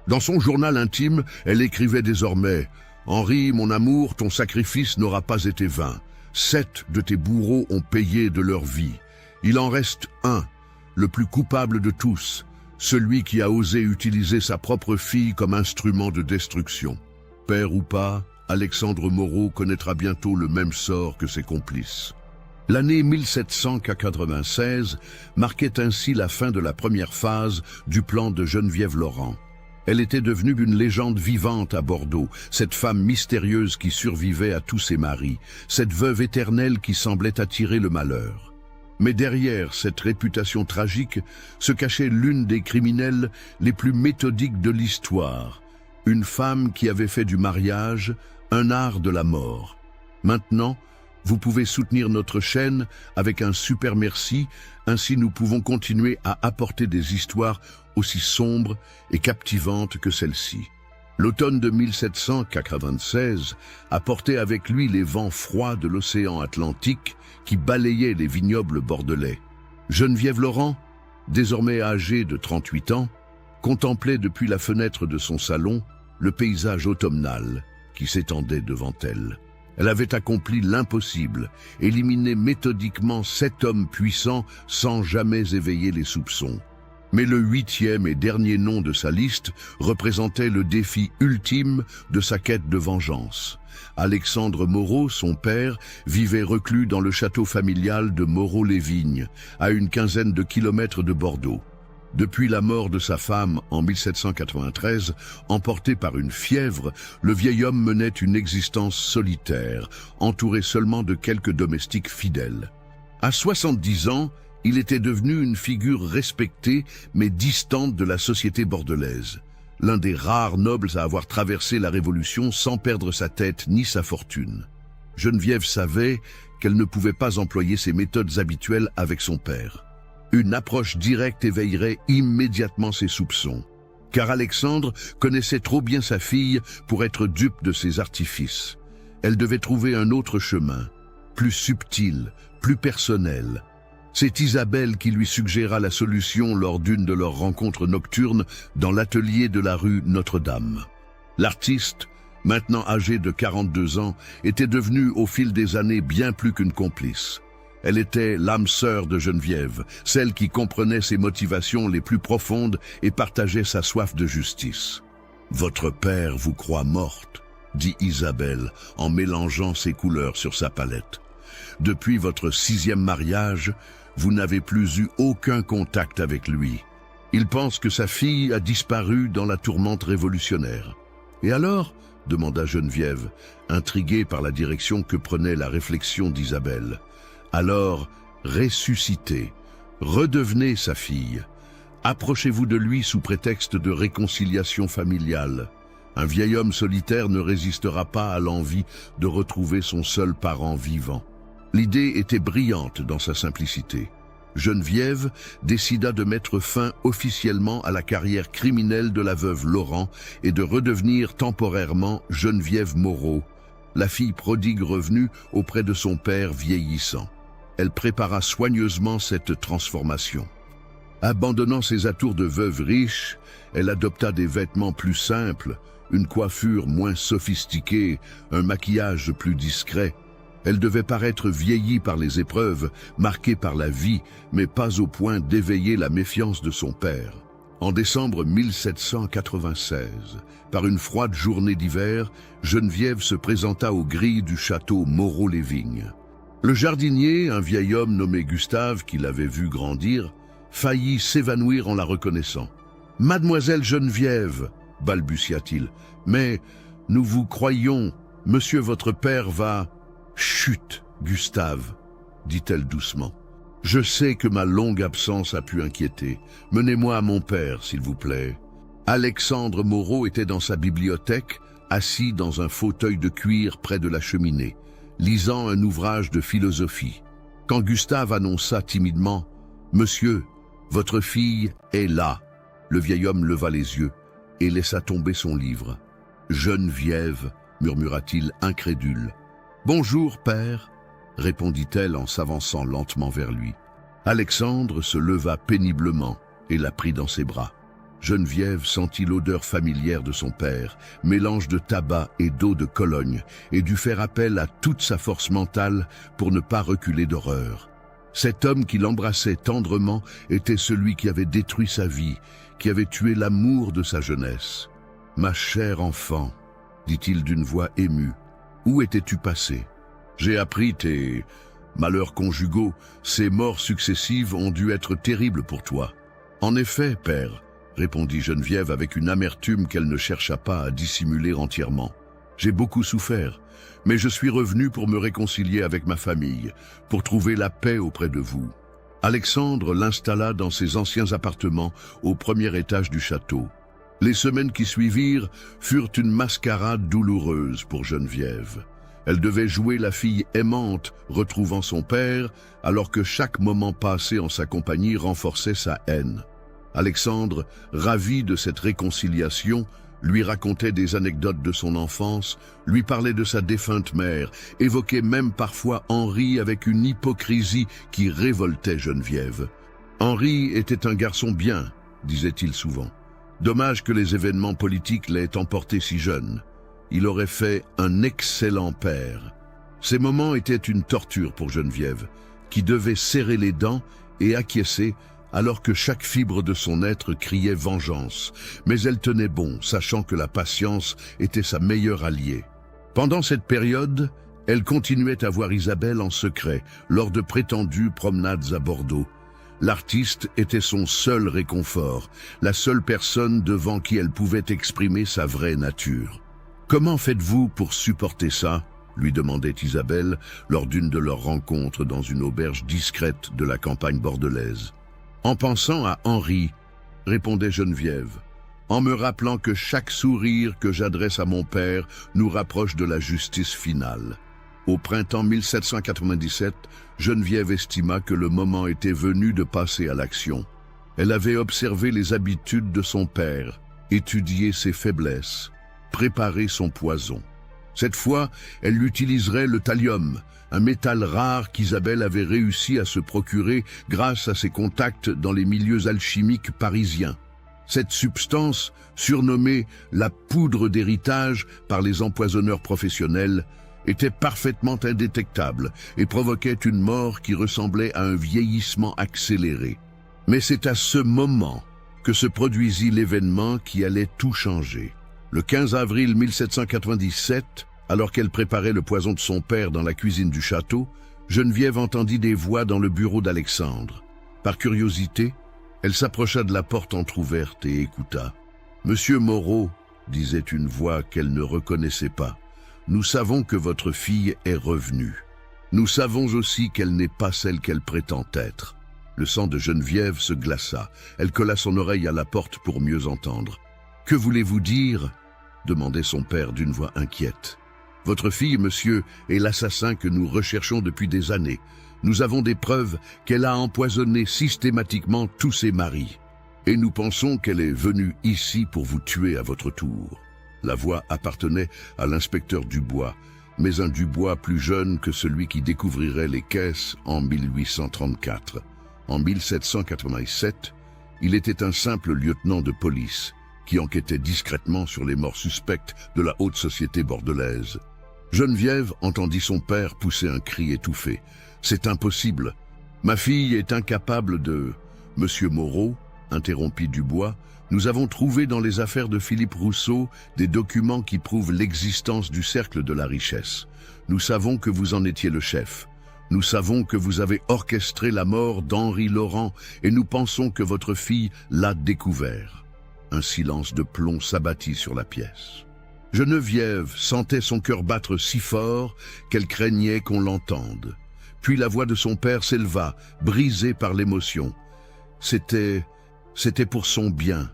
Dans son journal intime, elle écrivait désormais « Henri, mon amour, ton sacrifice n'aura pas été vain. 7 de tes bourreaux ont payé de leur vie. Il en reste un, le plus coupable de tous, celui qui a osé utiliser sa propre fille comme instrument de destruction. Père ou pas, Alexandre Moreau connaîtra bientôt le même sort que ses complices. » L'année 1796 marquait ainsi la fin de la première phase du plan de Geneviève Laurent. Elle était devenue une légende vivante à Bordeaux, cette femme mystérieuse qui survivait à tous ses maris, cette veuve éternelle qui semblait attirer le malheur. Mais derrière cette réputation tragique se cachait l'une des criminelles les plus méthodiques de l'histoire, une femme qui avait fait du mariage un art de la mort. Maintenant, vous pouvez soutenir notre chaîne avec un super merci, ainsi nous pouvons continuer à apporter des histoires aussi sombres et captivantes que celle-ci. L'automne de 1796 apportait avec lui les vents froids de l'océan Atlantique qui balayaient les vignobles bordelais. Geneviève Laurent, désormais âgée de 38 ans, contemplait depuis la fenêtre de son salon le paysage automnal qui s'étendait devant elle. Elle avait accompli l'impossible, éliminé méthodiquement 7 hommes puissants sans jamais éveiller les soupçons. Mais le 8e et dernier nom de sa liste représentait le défi ultime de sa quête de vengeance. Alexandre Moreau, son père, vivait reclus dans le château familial de Moreau-les-Vignes, à une quinzaine de kilomètres de Bordeaux. Depuis la mort de sa femme en 1793, emporté par une fièvre, le vieil homme menait une existence solitaire, entouré seulement de quelques domestiques fidèles. À 70 ans, il était devenu une figure respectée mais distante de la société bordelaise. L'un des rares nobles à avoir traversé la Révolution sans perdre sa tête ni sa fortune. Geneviève savait qu'elle ne pouvait pas employer ses méthodes habituelles avec son père. Une approche directe éveillerait immédiatement ses soupçons, car Alexandre connaissait trop bien sa fille pour être dupe de ses artifices. Elle devait trouver un autre chemin, plus subtil, plus personnel. C'est Isabelle qui lui suggéra la solution lors d'une de leurs rencontres nocturnes dans l'atelier de la rue Notre-Dame. L'artiste, maintenant âgé de 42 ans, était devenu au fil des années bien plus qu'une complice. Elle était l'âme sœur de Geneviève, celle qui comprenait ses motivations les plus profondes et partageait sa soif de justice. « Votre père vous croit morte », dit Isabelle en mélangeant ses couleurs sur sa palette. « Depuis votre 6e mariage, vous n'avez plus eu aucun contact avec lui. Il pense que sa fille a disparu dans la tourmente révolutionnaire. »« Et alors ?» demanda Geneviève, intriguée par la direction que prenait la réflexion d'Isabelle. « Alors, ressuscitez, redevenez sa fille. Approchez-vous de lui sous prétexte de réconciliation familiale. Un vieil homme solitaire ne résistera pas à l'envie de retrouver son seul parent vivant. » L'idée était brillante dans sa simplicité. Geneviève décida de mettre fin officiellement à la carrière criminelle de la veuve Laurent et de redevenir temporairement Geneviève Moreau, la fille prodigue revenue auprès de son père vieillissant. Elle prépara soigneusement cette transformation. Abandonnant ses atours de veuve riche, elle adopta des vêtements plus simples, une coiffure moins sophistiquée, un maquillage plus discret. Elle devait paraître vieillie par les épreuves, marquée par la vie, mais pas au point d'éveiller la méfiance de son père. En décembre 1796, par une froide journée d'hiver, Geneviève se présenta aux grilles du château Moreau-les-Vignes. Le jardinier, un vieil homme nommé Gustave, qui l'avait vu grandir, faillit s'évanouir en la reconnaissant. « Mademoiselle Geneviève !» balbutia-t-il. « Mais nous vous croyons, monsieur votre père va... » « Chut, Gustave, dit-elle doucement. Je sais que ma longue absence a pu inquiéter. Menez-moi à mon père, s'il vous plaît. » Alexandre Moreau était dans sa bibliothèque, assis dans un fauteuil de cuir près de la cheminée, lisant un ouvrage de philosophie. Quand Gustave annonça timidement « Monsieur, votre fille est là », le vieil homme leva les yeux et laissa tomber son livre. « Geneviève », murmura-t-il incrédule. « Bonjour, père », répondit-elle en s'avançant lentement vers lui. Alexandre se leva péniblement et la prit dans ses bras. Geneviève sentit l'odeur familière de son père, mélange de tabac et d'eau de Cologne, et dut faire appel à toute sa force mentale pour ne pas reculer d'horreur. Cet homme qui l'embrassait tendrement était celui qui avait détruit sa vie, qui avait tué l'amour de sa jeunesse. « Ma chère enfant », dit-il d'une voix émue, « où étais-tu passé? J'ai appris tes malheurs conjugaux, ces morts successives ont dû être terribles pour toi. »« En effet, père, » répondit Geneviève avec une amertume qu'elle ne chercha pas à dissimuler entièrement. « J'ai beaucoup souffert, mais je suis revenu pour me réconcilier avec ma famille, pour trouver la paix auprès de vous. » Alexandre l'installa dans ses anciens appartements au premier étage du château. Les semaines qui suivirent furent une mascarade douloureuse pour Geneviève. Elle devait jouer la fille aimante retrouvant son père, alors que chaque moment passé en sa compagnie renforçait sa haine. Alexandre, ravi de cette réconciliation, lui racontait des anecdotes de son enfance, lui parlait de sa défunte mère, évoquait même parfois Henri avec une hypocrisie qui révoltait Geneviève. Henri était un garçon bien, disait-il souvent. Dommage que les événements politiques l'aient emporté si jeune. Il aurait fait un excellent père. Ces moments étaient une torture pour Geneviève, qui devait serrer les dents et acquiescer alors que chaque fibre de son être criait vengeance. Mais elle tenait bon, sachant que la patience était sa meilleure alliée. Pendant cette période, elle continuait à voir Isabelle en secret, lors de prétendues promenades à Bordeaux. L'artiste était son seul réconfort, la seule personne devant qui elle pouvait exprimer sa vraie nature. « Comment faites-vous pour supporter ça ?» lui demandait Isabelle lors d'une de leurs rencontres dans une auberge discrète de la campagne bordelaise. « En pensant à Henri, répondait Geneviève, en me rappelant que chaque sourire que j'adresse à mon père nous rapproche de la justice finale. » Au printemps 1797, Geneviève estima que le moment était venu de passer à l'action. Elle avait observé les habitudes de son père, étudié ses faiblesses, préparé son poison. Cette fois, elle utiliserait le thallium, un métal rare qu'Isabelle avait réussi à se procurer grâce à ses contacts dans les milieux alchimiques parisiens. Cette substance, surnommée la poudre d'héritage par les empoisonneurs professionnels, était parfaitement indétectable et provoquait une mort qui ressemblait à un vieillissement accéléré. Mais c'est à ce moment que se produisit l'événement qui allait tout changer. Le 15 avril 1797, alors qu'elle préparait le poison de son père dans la cuisine du château, Geneviève entendit des voix dans le bureau d'Alexandre. Par curiosité, elle s'approcha de la porte entr'ouverte et écouta. « Monsieur Moreau, disait une voix qu'elle ne reconnaissait pas, nous savons que votre fille est revenue. Nous savons aussi qu'elle n'est pas celle qu'elle prétend être. » Le sang de Geneviève se glaça. Elle colla son oreille à la porte pour mieux entendre. « Que voulez-vous dire ?» demandait son père d'une voix inquiète. « Votre fille, monsieur, est l'assassin que nous recherchons depuis des années. Nous avons des preuves qu'elle a empoisonné systématiquement tous ses maris. Et nous pensons qu'elle est venue ici pour vous tuer à votre tour. » La voix appartenait à l'inspecteur Dubois, mais un Dubois plus jeune que celui qui découvrirait les caisses en 1834. En 1787, il était un simple lieutenant de police qui enquêtait discrètement sur les morts suspectes de la haute société bordelaise. Geneviève entendit son père pousser un cri étouffé. « C'est impossible. Ma fille est incapable de... » « Monsieur Moreau, interrompit Dubois, nous avons trouvé dans les affaires de Philippe Rousseau des documents qui prouvent l'existence du cercle de la richesse. Nous savons que vous en étiez le chef. Nous savons que vous avez orchestré la mort d'Henri Laurent et nous pensons que votre fille l'a découvert. » Un silence de plomb s'abattit sur la pièce. Geneviève sentait son cœur battre si fort qu'elle craignait qu'on l'entende. Puis la voix de son père s'éleva, brisée par l'émotion. « C'était pour son bien, »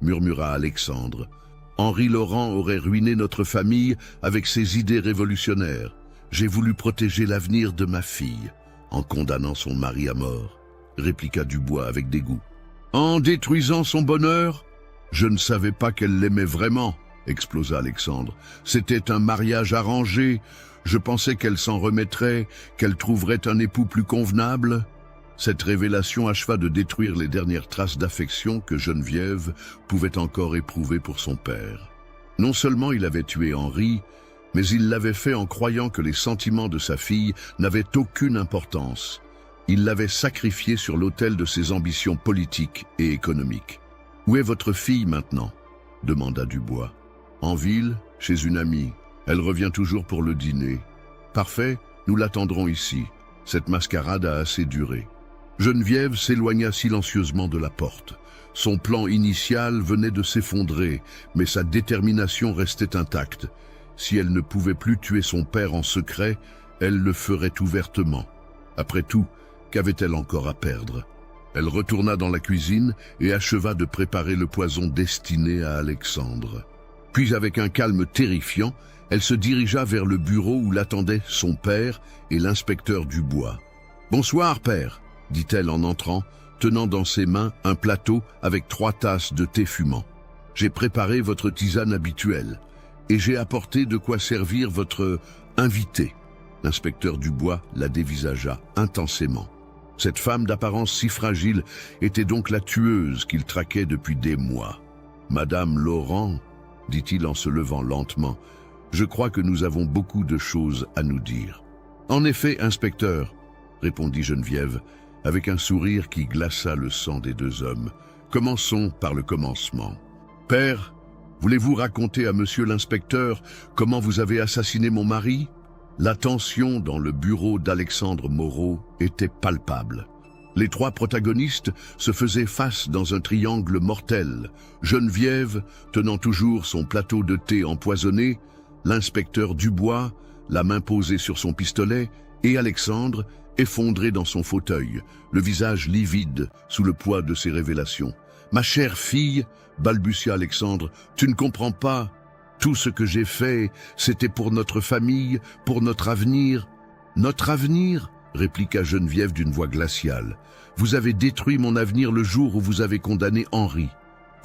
murmura Alexandre. « Henri Laurent aurait ruiné notre famille avec ses idées révolutionnaires. J'ai voulu protéger l'avenir de ma fille, en condamnant son mari à mort, » répliqua Dubois avec dégoût. « En détruisant son bonheur ? Je ne savais pas qu'elle l'aimait vraiment, » explosa Alexandre. « C'était un mariage arrangé. Je pensais qu'elle s'en remettrait, qu'elle trouverait un époux plus convenable. » Cette révélation acheva de détruire les dernières traces d'affection que Geneviève pouvait encore éprouver pour son père. Non seulement il avait tué Henri, mais il l'avait fait en croyant que les sentiments de sa fille n'avaient aucune importance. Il l'avait sacrifiée sur l'autel de ses ambitions politiques et économiques. « Où est votre fille maintenant ?» demanda Dubois. « En ville, chez une amie. Elle revient toujours pour le dîner. »« Parfait, nous l'attendrons ici. Cette mascarade a assez duré. » Geneviève s'éloigna silencieusement de la porte. Son plan initial venait de s'effondrer, mais sa détermination restait intacte. Si elle ne pouvait plus tuer son père en secret, elle le ferait ouvertement. Après tout, qu'avait-elle encore à perdre? Elle retourna dans la cuisine et acheva de préparer le poison destiné à Alexandre. Puis, avec un calme terrifiant, elle se dirigea vers le bureau où l'attendaient son père et l'inspecteur Dubois. « Bonsoir, père », dit-elle en entrant, tenant dans ses mains un plateau avec 3 tasses de thé fumant. J'ai préparé votre tisane habituelle et j'ai apporté de quoi servir votre invité. L'inspecteur Dubois la dévisagea intensément. Cette femme d'apparence si fragile était donc la tueuse qu'il traquait depuis des mois. « Madame Laurent, dit-il en se levant lentement, je crois que nous avons beaucoup de choses à nous dire. »« En effet, inspecteur, » répondit Geneviève, avec un sourire qui glaça le sang des deux hommes. « Commençons par le commencement. Père, voulez-vous raconter à monsieur l'inspecteur comment vous avez assassiné mon mari ?» La tension dans le bureau d'Alexandre Moreau était palpable. Les trois protagonistes se faisaient face dans un triangle mortel. Geneviève, tenant toujours son plateau de thé empoisonné, l'inspecteur Dubois, la main posée sur son pistolet, et Alexandre, effondré dans son fauteuil, le visage livide sous le poids de ses révélations. « Ma chère fille, balbutia Alexandre, tu ne comprends pas. Tout ce que j'ai fait, c'était pour notre famille, pour notre avenir. »« Notre avenir ?» répliqua Geneviève d'une voix glaciale. « Vous avez détruit mon avenir le jour où vous avez condamné Henri.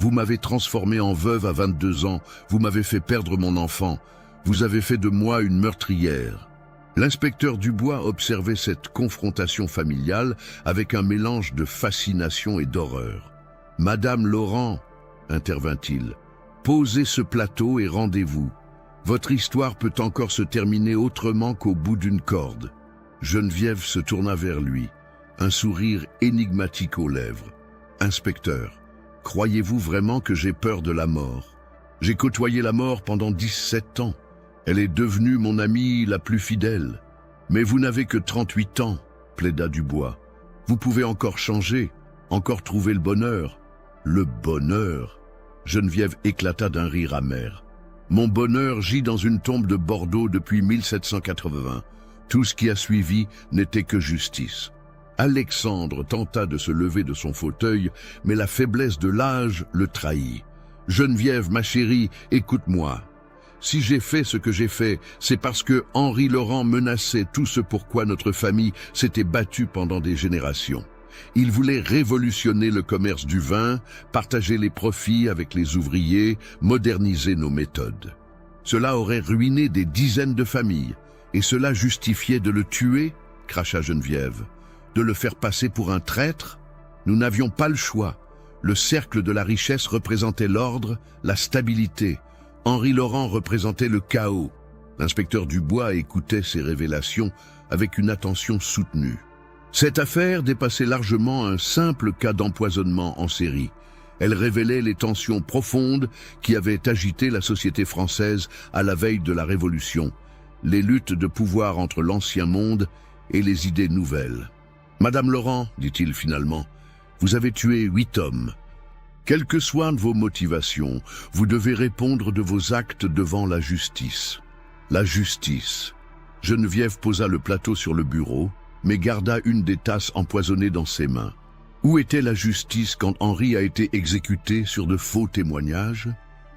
Vous m'avez transformé en veuve à 22 ans, vous m'avez fait perdre mon enfant. Vous avez fait de moi une meurtrière. » L'inspecteur Dubois observait cette confrontation familiale avec un mélange de fascination et d'horreur. « Madame Laurent, intervint-il, posez ce plateau et rendez-vous. Votre histoire peut encore se terminer autrement qu'au bout d'une corde. » Geneviève se tourna vers lui, un sourire énigmatique aux lèvres. « Inspecteur, croyez-vous vraiment que j'ai peur de la mort? J'ai côtoyé la mort pendant 17 ans. Elle est devenue mon amie la plus fidèle. Mais vous n'avez que 38 ans, plaida Dubois. Vous pouvez encore changer, encore trouver le bonheur. » Le bonheur? Geneviève éclata d'un rire amer. « Mon bonheur gît dans une tombe de Bordeaux depuis 1780. Tout ce qui a suivi n'était que justice. » Alexandre tenta de se lever de son fauteuil, mais la faiblesse de l'âge le trahit. « Geneviève, ma chérie, écoute-moi. Si j'ai fait ce que j'ai fait, c'est parce que Henri Laurent menaçait tout ce pourquoi notre famille s'était battue pendant des générations. Il voulait révolutionner le commerce du vin, partager les profits avec les ouvriers, moderniser nos méthodes. Cela aurait ruiné des dizaines de familles, et cela justifiait de le tuer, cracha Geneviève. De le faire passer pour un traître? Nous n'avions pas le choix. Le cercle de la richesse représentait l'ordre, la stabilité. Henri Laurent représentait le chaos. L'inspecteur Dubois écoutait ces révélations avec une attention soutenue. Cette affaire dépassait largement un simple cas d'empoisonnement en série. Elle révélait les tensions profondes qui avaient agité la société française à la veille de la Révolution, les luttes de pouvoir entre l'ancien monde et les idées nouvelles. « Madame Laurent, dit-il finalement, vous avez tué 8 hommes. Quelles que soient vos motivations, vous devez répondre de vos actes devant la justice. » La justice. Geneviève posa le plateau sur le bureau, mais garda une des tasses empoisonnées dans ses mains. Où était la justice quand Henri a été exécuté sur de faux témoignages?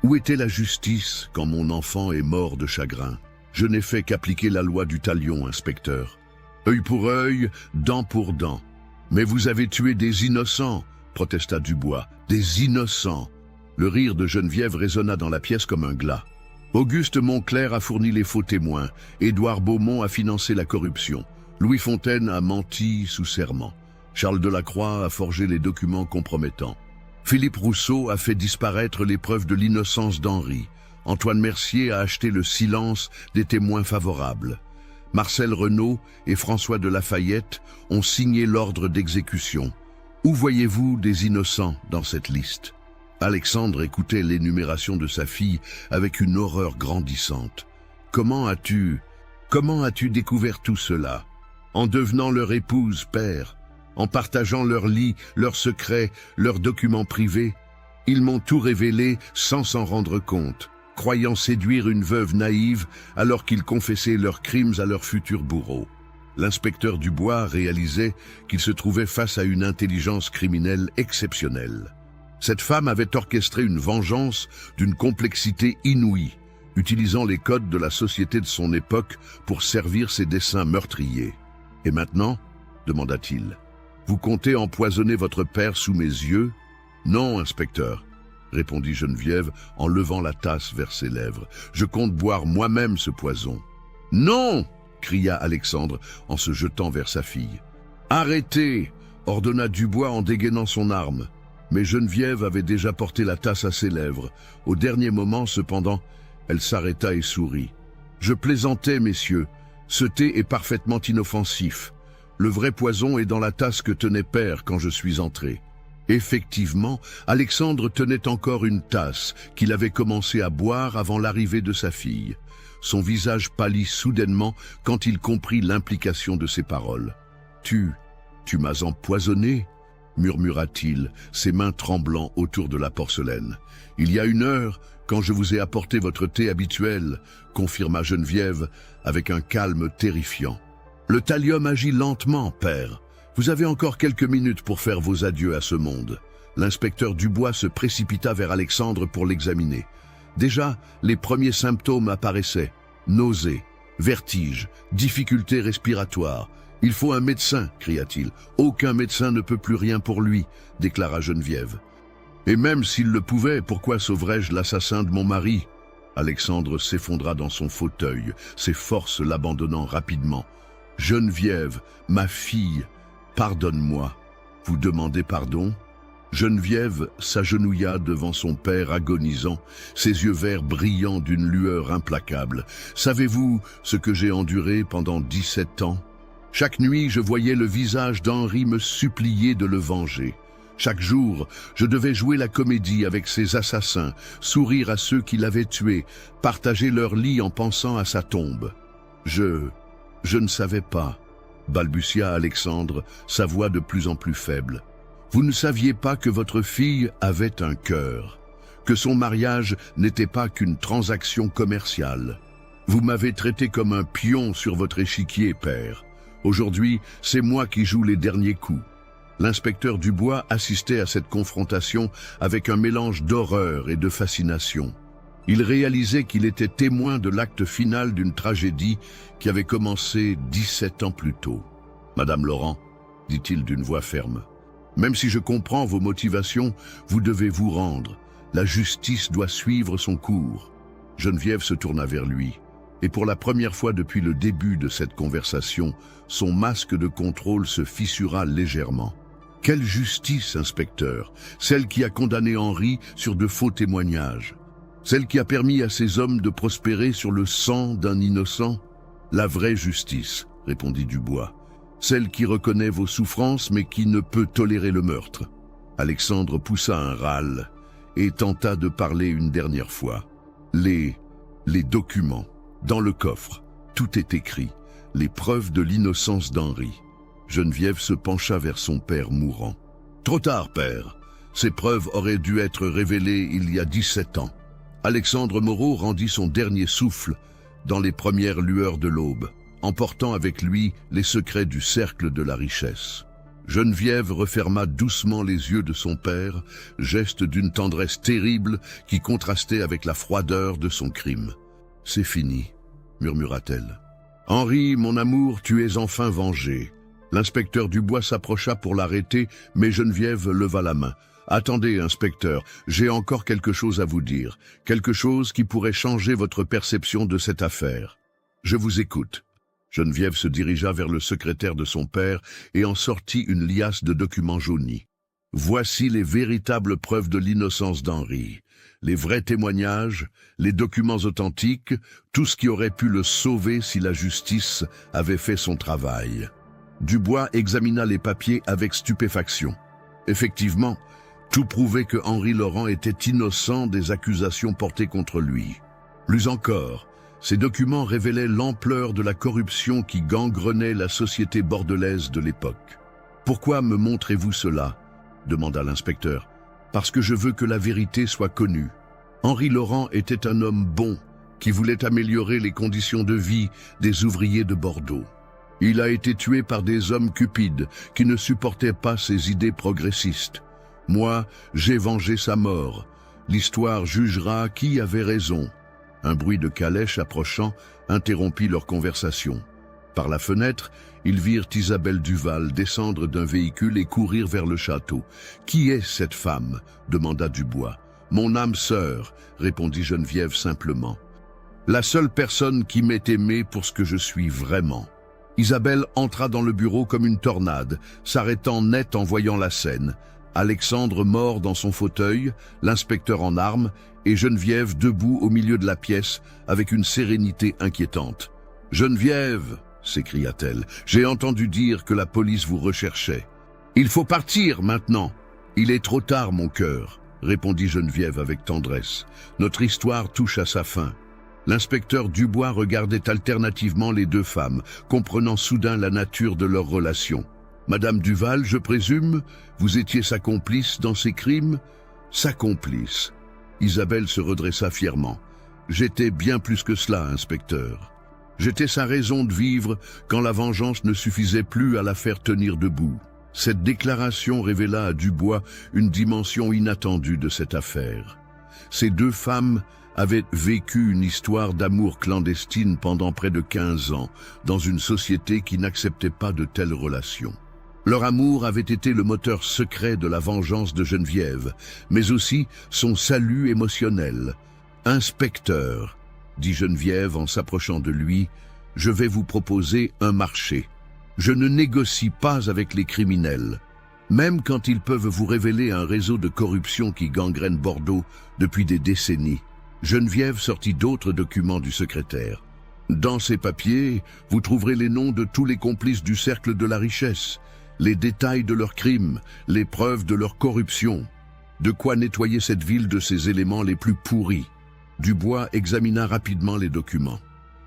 Où était la justice quand mon enfant est mort de chagrin? Je n'ai fait qu'appliquer la loi du talion, inspecteur. Œil pour œil, dent pour dent. Mais vous avez tué des innocents, protesta Dubois. Des innocents. Le rire de Geneviève résonna dans la pièce comme un glas. Auguste Monclerc a fourni les faux témoins. Édouard Beaumont a financé la corruption. Louis Fontaine a menti sous serment. Charles Delacroix a forgé les documents compromettants. Philippe Rousseau a fait disparaître les preuves de l'innocence d'Henri. Antoine Mercier a acheté le silence des témoins favorables. Marcel Renaud et François de Lafayette ont signé l'ordre d'exécution. Où voyez-vous des innocents dans cette liste? Alexandre écoutait l'énumération de sa fille avec une horreur grandissante. Comment as-tu découvert tout cela? En devenant leur épouse, père, en partageant leur lit, leurs secrets, leurs documents privés. Ils m'ont tout révélé sans s'en rendre compte, croyant séduire une veuve naïve alors qu'ils confessaient leurs crimes à leurs futurs bourreaux. L'inspecteur Dubois réalisait qu'il se trouvait face à une intelligence criminelle exceptionnelle. Cette femme avait orchestré une vengeance d'une complexité inouïe, utilisant les codes de la société de son époque pour servir ses desseins meurtriers. « Et maintenant ?» demanda-t-il. « Vous comptez empoisonner votre père sous mes yeux ?»« Non, inspecteur. » répondit Geneviève en levant la tasse vers ses lèvres. « Je compte boire moi-même ce poison. »« Non !» cria Alexandre en se jetant vers sa fille. « Arrêtez !» ordonna Dubois en dégainant son arme. Mais Geneviève avait déjà porté la tasse à ses lèvres. Au dernier moment, cependant, elle s'arrêta et sourit. « Je plaisantais, messieurs. Ce thé est parfaitement inoffensif. Le vrai poison est dans la tasse que tenait Père quand je suis entré. » Effectivement, Alexandre tenait encore une tasse qu'il avait commencé à boire avant l'arrivée de sa fille. Son visage pâlit soudainement quand il comprit l'implication de ses paroles. « Tu m'as empoisonné ?» murmura-t-il, ses mains tremblant autour de la porcelaine. « Il y a 1 heure, quand je vous ai apporté votre thé habituel, » confirma Geneviève avec un calme terrifiant. « Le thallium agit lentement, père. Vous avez encore quelques minutes pour faire vos adieux à ce monde. » L'inspecteur Dubois se précipita vers Alexandre pour l'examiner. Déjà, les premiers symptômes apparaissaient. Nausées, vertiges, difficultés respiratoires. « Il faut un médecin » cria-t-il. « Aucun médecin ne peut plus rien pour lui » déclara Geneviève. « Et même s'il le pouvait, pourquoi sauverais-je l'assassin de mon mari ?» Alexandre s'effondra dans son fauteuil, ses forces l'abandonnant rapidement. « Geneviève, ma fille, pardonne-moi. » « Vous demandez pardon ?» Geneviève s'agenouilla devant son père agonisant, ses yeux verts brillant d'une lueur implacable. « Savez-vous ce que j'ai enduré pendant 17 ans ? Chaque nuit, je voyais le visage d'Henri me supplier de le venger. Chaque jour, je devais jouer la comédie avec ses assassins, sourire à ceux qui l'avaient tué, partager leur lit en pensant à sa tombe. Je ne savais pas, » balbutia Alexandre, sa voix de plus en plus faible. « Vous ne saviez pas que votre fille avait un cœur, que son mariage n'était pas qu'une transaction commerciale. Vous m'avez traité comme un pion sur votre échiquier, père. Aujourd'hui, c'est moi qui joue les derniers coups. » L'inspecteur Dubois assistait à cette confrontation avec un mélange d'horreur et de fascination. Il réalisait qu'il était témoin de l'acte final d'une tragédie qui avait commencé 17 ans plus tôt. « Madame Laurent, » dit-il d'une voix ferme, « même si je comprends vos motivations, vous devez vous rendre. La justice doit suivre son cours. » Geneviève se tourna vers lui. Et pour la première fois depuis le début de cette conversation, son masque de contrôle se fissura légèrement. « Quelle justice, inspecteur, celle qui a condamné Henri sur de faux témoignages, celle qui a permis à ces hommes de prospérer sur le sang d'un innocent ? » « La vraie justice, » répondit Dubois, « celle qui reconnaît vos souffrances mais qui ne peut tolérer le meurtre. » Alexandre poussa un râle et tenta de parler une dernière fois. « Les documents. Dans le coffre, tout est écrit, les preuves de l'innocence d'Henri. » Geneviève se pencha vers son père mourant. « Trop tard, père. Ces preuves auraient dû être révélées il y a 17 ans. » Alexandre Moreau rendit son dernier souffle dans les premières lueurs de l'aube, emportant avec lui les secrets du cercle de la richesse. Geneviève referma doucement les yeux de son père, geste d'une tendresse terrible qui contrastait avec la froideur de son crime. « C'est fini, » murmura-t-elle. « Henri, mon amour, tu es enfin vengé. » L'inspecteur Dubois s'approcha pour l'arrêter, mais Geneviève leva la main. « Attendez, inspecteur, j'ai encore quelque chose à vous dire, quelque chose qui pourrait changer votre perception de cette affaire. Je vous écoute. » Geneviève se dirigea vers le secrétaire de son père et en sortit une liasse de documents jaunis. « Voici les véritables preuves de l'innocence d'Henri. Les vrais témoignages, les documents authentiques, tout ce qui aurait pu le sauver si la justice avait fait son travail. » Dubois examina les papiers avec stupéfaction. Effectivement, tout prouvait que Henri Laurent était innocent des accusations portées contre lui. Plus encore, ces documents révélaient l'ampleur de la corruption qui gangrenait la société bordelaise de l'époque. « Pourquoi me montrez-vous cela ?» demanda l'inspecteur. « Parce que je veux que la vérité soit connue. Henri Laurent était un homme bon qui voulait améliorer les conditions de vie des ouvriers de Bordeaux. Il a été tué par des hommes cupides qui ne supportaient pas ses idées progressistes. Moi, j'ai vengé sa mort. L'histoire jugera qui avait raison. » Un bruit de calèche approchant interrompit leur conversation. Par la fenêtre, ils virent Isabelle Duval descendre d'un véhicule et courir vers le château. « Qui est cette femme ?» demanda Dubois. Mon âme sœur, répondit Geneviève simplement. La seule personne qui m'ait aimé pour ce que je suis vraiment. Isabelle entra dans le bureau comme une tornade, s'arrêtant net en voyant la scène. Alexandre mort dans son fauteuil, l'inspecteur en armes, et Geneviève debout au milieu de la pièce avec une sérénité inquiétante. « Geneviève !» s'écria-t-elle. « J'ai entendu dire que la police vous recherchait. Il faut partir maintenant. Il est trop tard, mon cœur, répondit Geneviève avec tendresse. Notre histoire touche à sa fin. L'inspecteur Dubois regardait alternativement les deux femmes, comprenant soudain la nature de leur relation. Madame Duval, je présume, vous étiez sa complice dans ces crimes? Sa complice. Isabelle se redressa fièrement. J'étais bien plus que cela, inspecteur. J'étais sa raison de vivre quand la vengeance ne suffisait plus à la faire tenir debout. Cette déclaration révéla à Dubois une dimension inattendue de cette affaire. Ces deux femmes avaient vécu une histoire d'amour clandestine pendant près de 15 ans, dans une société qui n'acceptait pas de telles relations. Leur amour avait été le moteur secret de la vengeance de Geneviève, mais aussi son salut émotionnel. « Inspecteur, » dit Geneviève en s'approchant de lui, « je vais vous proposer un marché. Je ne négocie pas avec les criminels, même quand ils peuvent vous révéler un réseau de corruption qui gangrène Bordeaux depuis des décennies. » Geneviève sortit d'autres documents du secrétaire. Dans ces papiers, vous trouverez les noms de tous les complices du cercle de la richesse, les détails de leurs crimes, les preuves de leur corruption. De quoi nettoyer cette ville de ses éléments les plus pourris. Dubois examina rapidement les documents.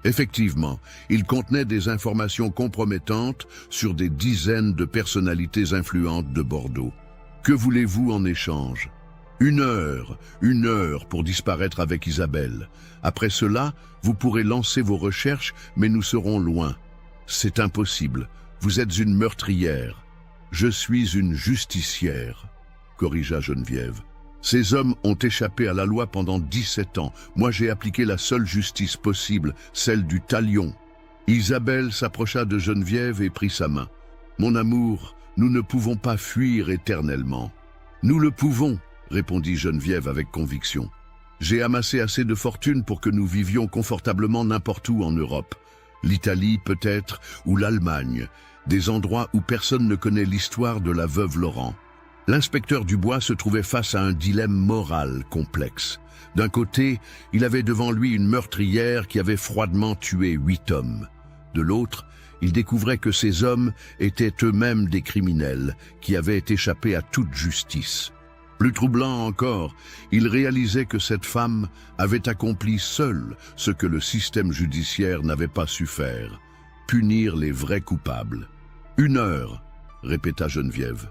Effectivement, ils contenaient des informations compromettantes sur des dizaines de personnalités influentes de Bordeaux. Que voulez-vous en échange ? Une heure pour disparaître avec Isabelle. Après cela, vous pourrez lancer vos recherches, mais nous serons loin. C'est impossible. Vous êtes une meurtrière. Je suis une justicière, corrigea Geneviève. Ces hommes ont échappé à la loi pendant 17 ans. Moi, j'ai appliqué la seule justice possible, celle du talion. Isabelle s'approcha de Geneviève et prit sa main. Mon amour, nous ne pouvons pas fuir éternellement. Nous le pouvons, répondit Geneviève avec conviction. J'ai amassé assez de fortune pour que nous vivions confortablement n'importe où en Europe. L'Italie peut-être, ou l'Allemagne, des endroits où personne ne connaît l'histoire de la veuve Laurent. L'inspecteur Dubois se trouvait face à un dilemme moral complexe. D'un côté, il avait devant lui une meurtrière qui avait froidement tué 8 hommes. De l'autre, il découvrait que ces hommes étaient eux-mêmes des criminels qui avaient échappé à toute justice. Plus troublant encore, il réalisait que cette femme avait accompli seule ce que le système judiciaire n'avait pas su faire, punir les vrais coupables. 1 heure, répéta Geneviève,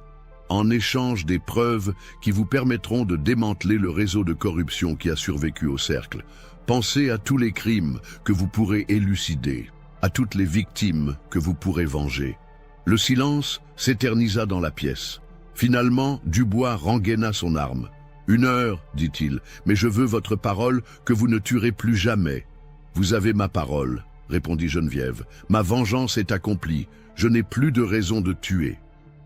en échange des preuves qui vous permettront de démanteler le réseau de corruption qui a survécu au cercle. Pensez à tous les crimes que vous pourrez élucider, à toutes les victimes que vous pourrez venger. Le silence s'éternisa dans la pièce. Finalement, Dubois rengaina son arme. 1 heure, dit-il, mais je veux votre parole que vous ne tuerez plus jamais. Vous avez ma parole, répondit Geneviève. Ma vengeance est accomplie. Je n'ai plus de raison de tuer.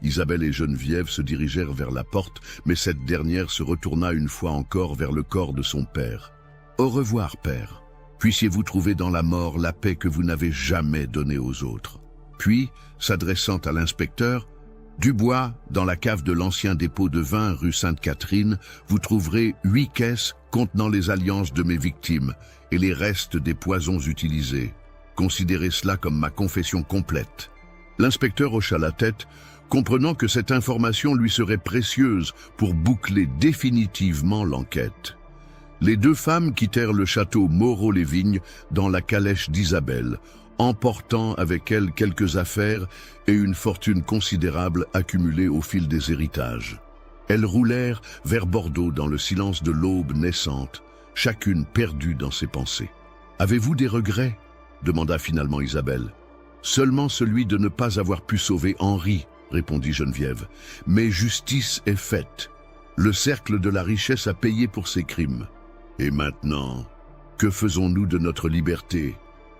Isabelle et Geneviève se dirigèrent vers la porte, mais cette dernière se retourna une fois encore vers le corps de son père. Au revoir, père. Puissiez-vous trouver dans la mort la paix que vous n'avez jamais donnée aux autres. Puis, s'adressant à l'inspecteur, Dubois, dans la cave de l'ancien dépôt de vin rue Sainte-Catherine, vous trouverez 8 caisses contenant les alliances de mes victimes et les restes des poisons utilisés. Considérez cela comme ma confession complète. L'inspecteur hocha la tête, comprenant que cette information lui serait précieuse pour boucler définitivement l'enquête. Les 2 femmes quittèrent le château Moreau-les-Vignes dans la calèche d'Isabelle, emportant avec elles quelques affaires et une fortune considérable accumulée au fil des héritages. Elles roulèrent vers Bordeaux dans le silence de l'aube naissante, chacune perdue dans ses pensées. « Avez-vous des regrets ?» demanda finalement Isabelle. « Seulement celui de ne pas avoir pu sauver Henri, » répondit Geneviève. « Mais justice est faite. Le cercle de la richesse a payé pour ses crimes. Et maintenant, que faisons-nous de notre liberté ?»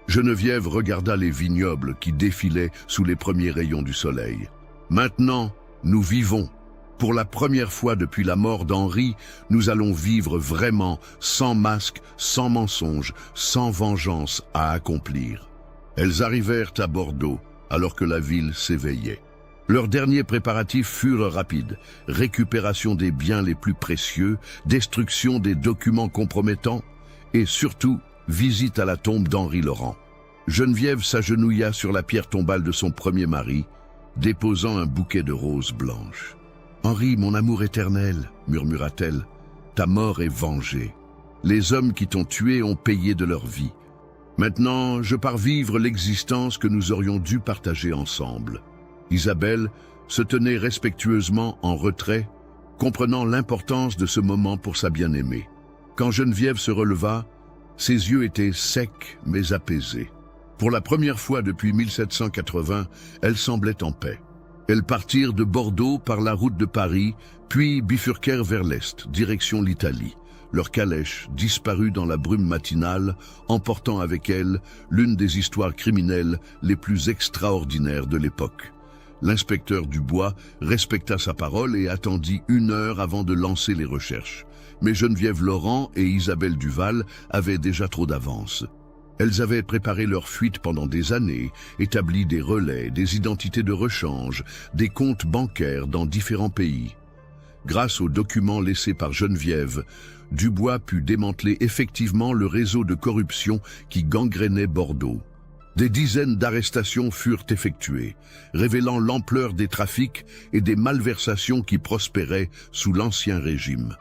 Geneviève regarda les vignobles qui défilaient sous les premiers rayons du soleil. « Maintenant, nous vivons. Pour la première fois depuis la mort d'Henri, nous allons vivre vraiment, sans masque, sans mensonge, sans vengeance à accomplir. Elles arrivèrent à Bordeaux, alors que la ville s'éveillait. Leurs derniers préparatifs furent rapides. Récupération des biens les plus précieux, destruction des documents compromettants et surtout, visite à la tombe d'Henri Laurent. Geneviève s'agenouilla sur la pierre tombale de son premier mari, déposant un bouquet de roses blanches. « Henri, mon amour éternel, murmura-t-elle, ta mort est vengée. Les hommes qui t'ont tué ont payé de leur vie. Maintenant, je pars vivre l'existence que nous aurions dû partager ensemble. » Isabelle se tenait respectueusement en retrait, comprenant l'importance de ce moment pour sa bien-aimée. Quand Geneviève se releva, ses yeux étaient secs mais apaisés. Pour la première fois depuis 1780, elle semblait en paix. Elles partirent de Bordeaux par la route de Paris, puis bifurquèrent vers l'est, direction l'Italie. Leur calèche disparut dans la brume matinale, emportant avec elle l'une des histoires criminelles les plus extraordinaires de l'époque. L'inspecteur Dubois respecta sa parole et attendit 1 heure avant de lancer les recherches. Mais Geneviève Laurent et Isabelle Duval avaient déjà trop d'avance. Elles avaient préparé leur fuite pendant des années, établi des relais, des identités de rechange, des comptes bancaires dans différents pays. Grâce aux documents laissés par Geneviève, Dubois put démanteler effectivement le réseau de corruption qui gangrénait Bordeaux. Des dizaines d'arrestations furent effectuées, révélant l'ampleur des trafics et des malversations qui prospéraient sous l'Ancien Régime.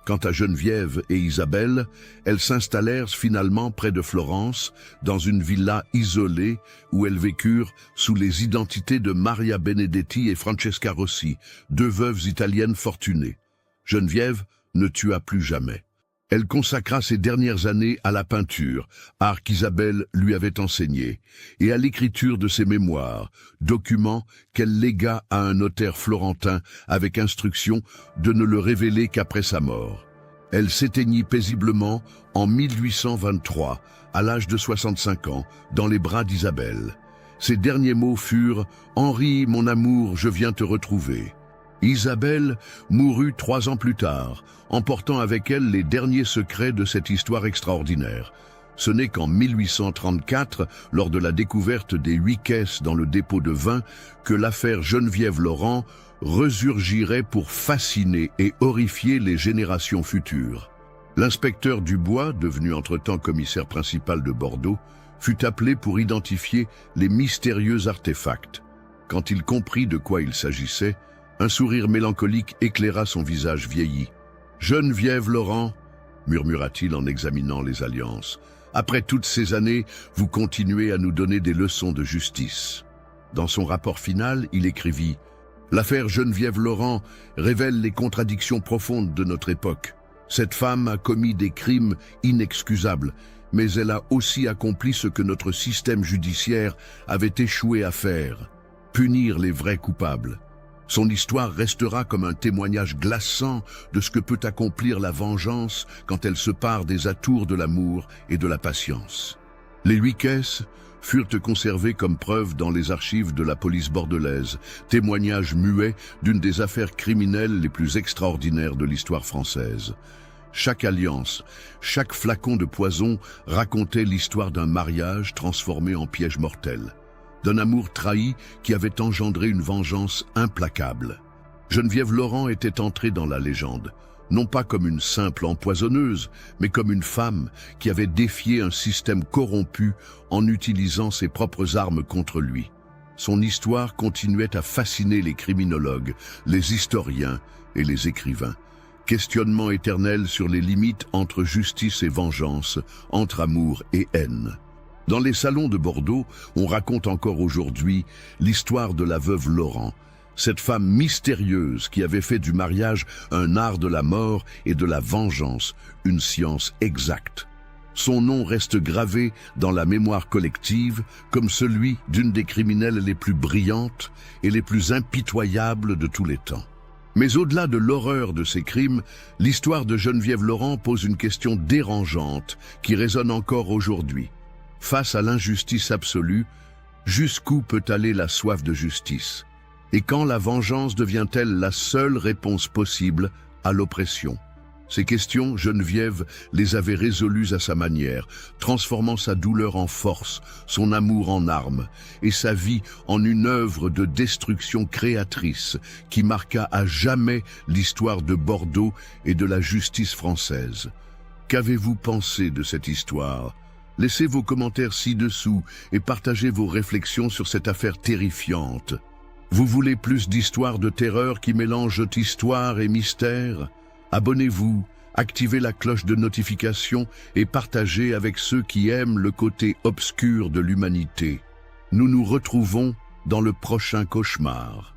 Quant à Geneviève et Isabelle, elles s'installèrent finalement près de Florence, dans une villa isolée où elles vécurent sous les identités de Maria Benedetti et Francesca Rossi, 2 veuves italiennes fortunées. Geneviève ne tua plus jamais. Elle consacra ses dernières années à la peinture, art qu'Isabelle lui avait enseigné, et à l'écriture de ses mémoires, documents qu'elle légua à un notaire florentin avec instruction de ne le révéler qu'après sa mort. Elle s'éteignit paisiblement en 1823, à l'âge de 65 ans, dans les bras d'Isabelle. Ses derniers mots furent « Henri, mon amour, je viens te retrouver ». Isabelle mourut 3 ans plus tard, emportant avec elle les derniers secrets de cette histoire extraordinaire. Ce n'est qu'en 1834, lors de la découverte des 8 caisses dans le dépôt de vin, que l'affaire Geneviève Laurent resurgirait pour fasciner et horrifier les générations futures. L'inspecteur Dubois, devenu entre-temps commissaire principal de Bordeaux, fut appelé pour identifier les mystérieux artefacts. Quand il comprit de quoi il s'agissait, un sourire mélancolique éclaira son visage vieilli. « Geneviève Laurent » murmura-t-il en examinant les alliances. « Après toutes ces années, vous continuez à nous donner des leçons de justice. » Dans son rapport final, il écrivit « L'affaire Geneviève Laurent révèle les contradictions profondes de notre époque. Cette femme a commis des crimes inexcusables, mais elle a aussi accompli ce que notre système judiciaire avait échoué à faire, punir les vrais coupables. Son histoire restera comme un témoignage glaçant de ce que peut accomplir la vengeance quand elle se pare des atours de l'amour et de la patience. » Les 8 caisses furent conservées comme preuve dans les archives de la police bordelaise, témoignage muet d'une des affaires criminelles les plus extraordinaires de l'histoire française. Chaque alliance, chaque flacon de poison racontait l'histoire d'un mariage transformé en piège mortel, d'un amour trahi qui avait engendré une vengeance implacable. Geneviève Laurent était entrée dans la légende, non pas comme une simple empoisonneuse, mais comme une femme qui avait défié un système corrompu en utilisant ses propres armes contre lui. Son histoire continuait à fasciner les criminologues, les historiens et les écrivains. Questionnement éternel sur les limites entre justice et vengeance, entre amour et haine. Dans les salons de Bordeaux, on raconte encore aujourd'hui l'histoire de la veuve Laurent, cette femme mystérieuse qui avait fait du mariage un art de la mort et de la vengeance, une science exacte. Son nom reste gravé dans la mémoire collective comme celui d'une des criminelles les plus brillantes et les plus impitoyables de tous les temps. Mais au-delà de l'horreur de ces crimes, l'histoire de Geneviève Laurent pose une question dérangeante qui résonne encore aujourd'hui. Face à l'injustice absolue, jusqu'où peut aller la soif de justice? Et quand la vengeance devient-elle la seule réponse possible à l'oppression? Ces questions, Geneviève les avait résolues à sa manière, transformant sa douleur en force, son amour en arme, et sa vie en une œuvre de destruction créatrice qui marqua à jamais l'histoire de Bordeaux et de la justice française. Qu'avez-vous pensé de cette histoire? Laissez vos commentaires ci-dessous et partagez vos réflexions sur cette affaire terrifiante. Vous voulez plus d'histoires de terreur qui mélangent histoire et mystère? Abonnez-vous, activez la cloche de notification et partagez avec ceux qui aiment le côté obscur de l'humanité. Nous nous retrouvons dans le prochain cauchemar.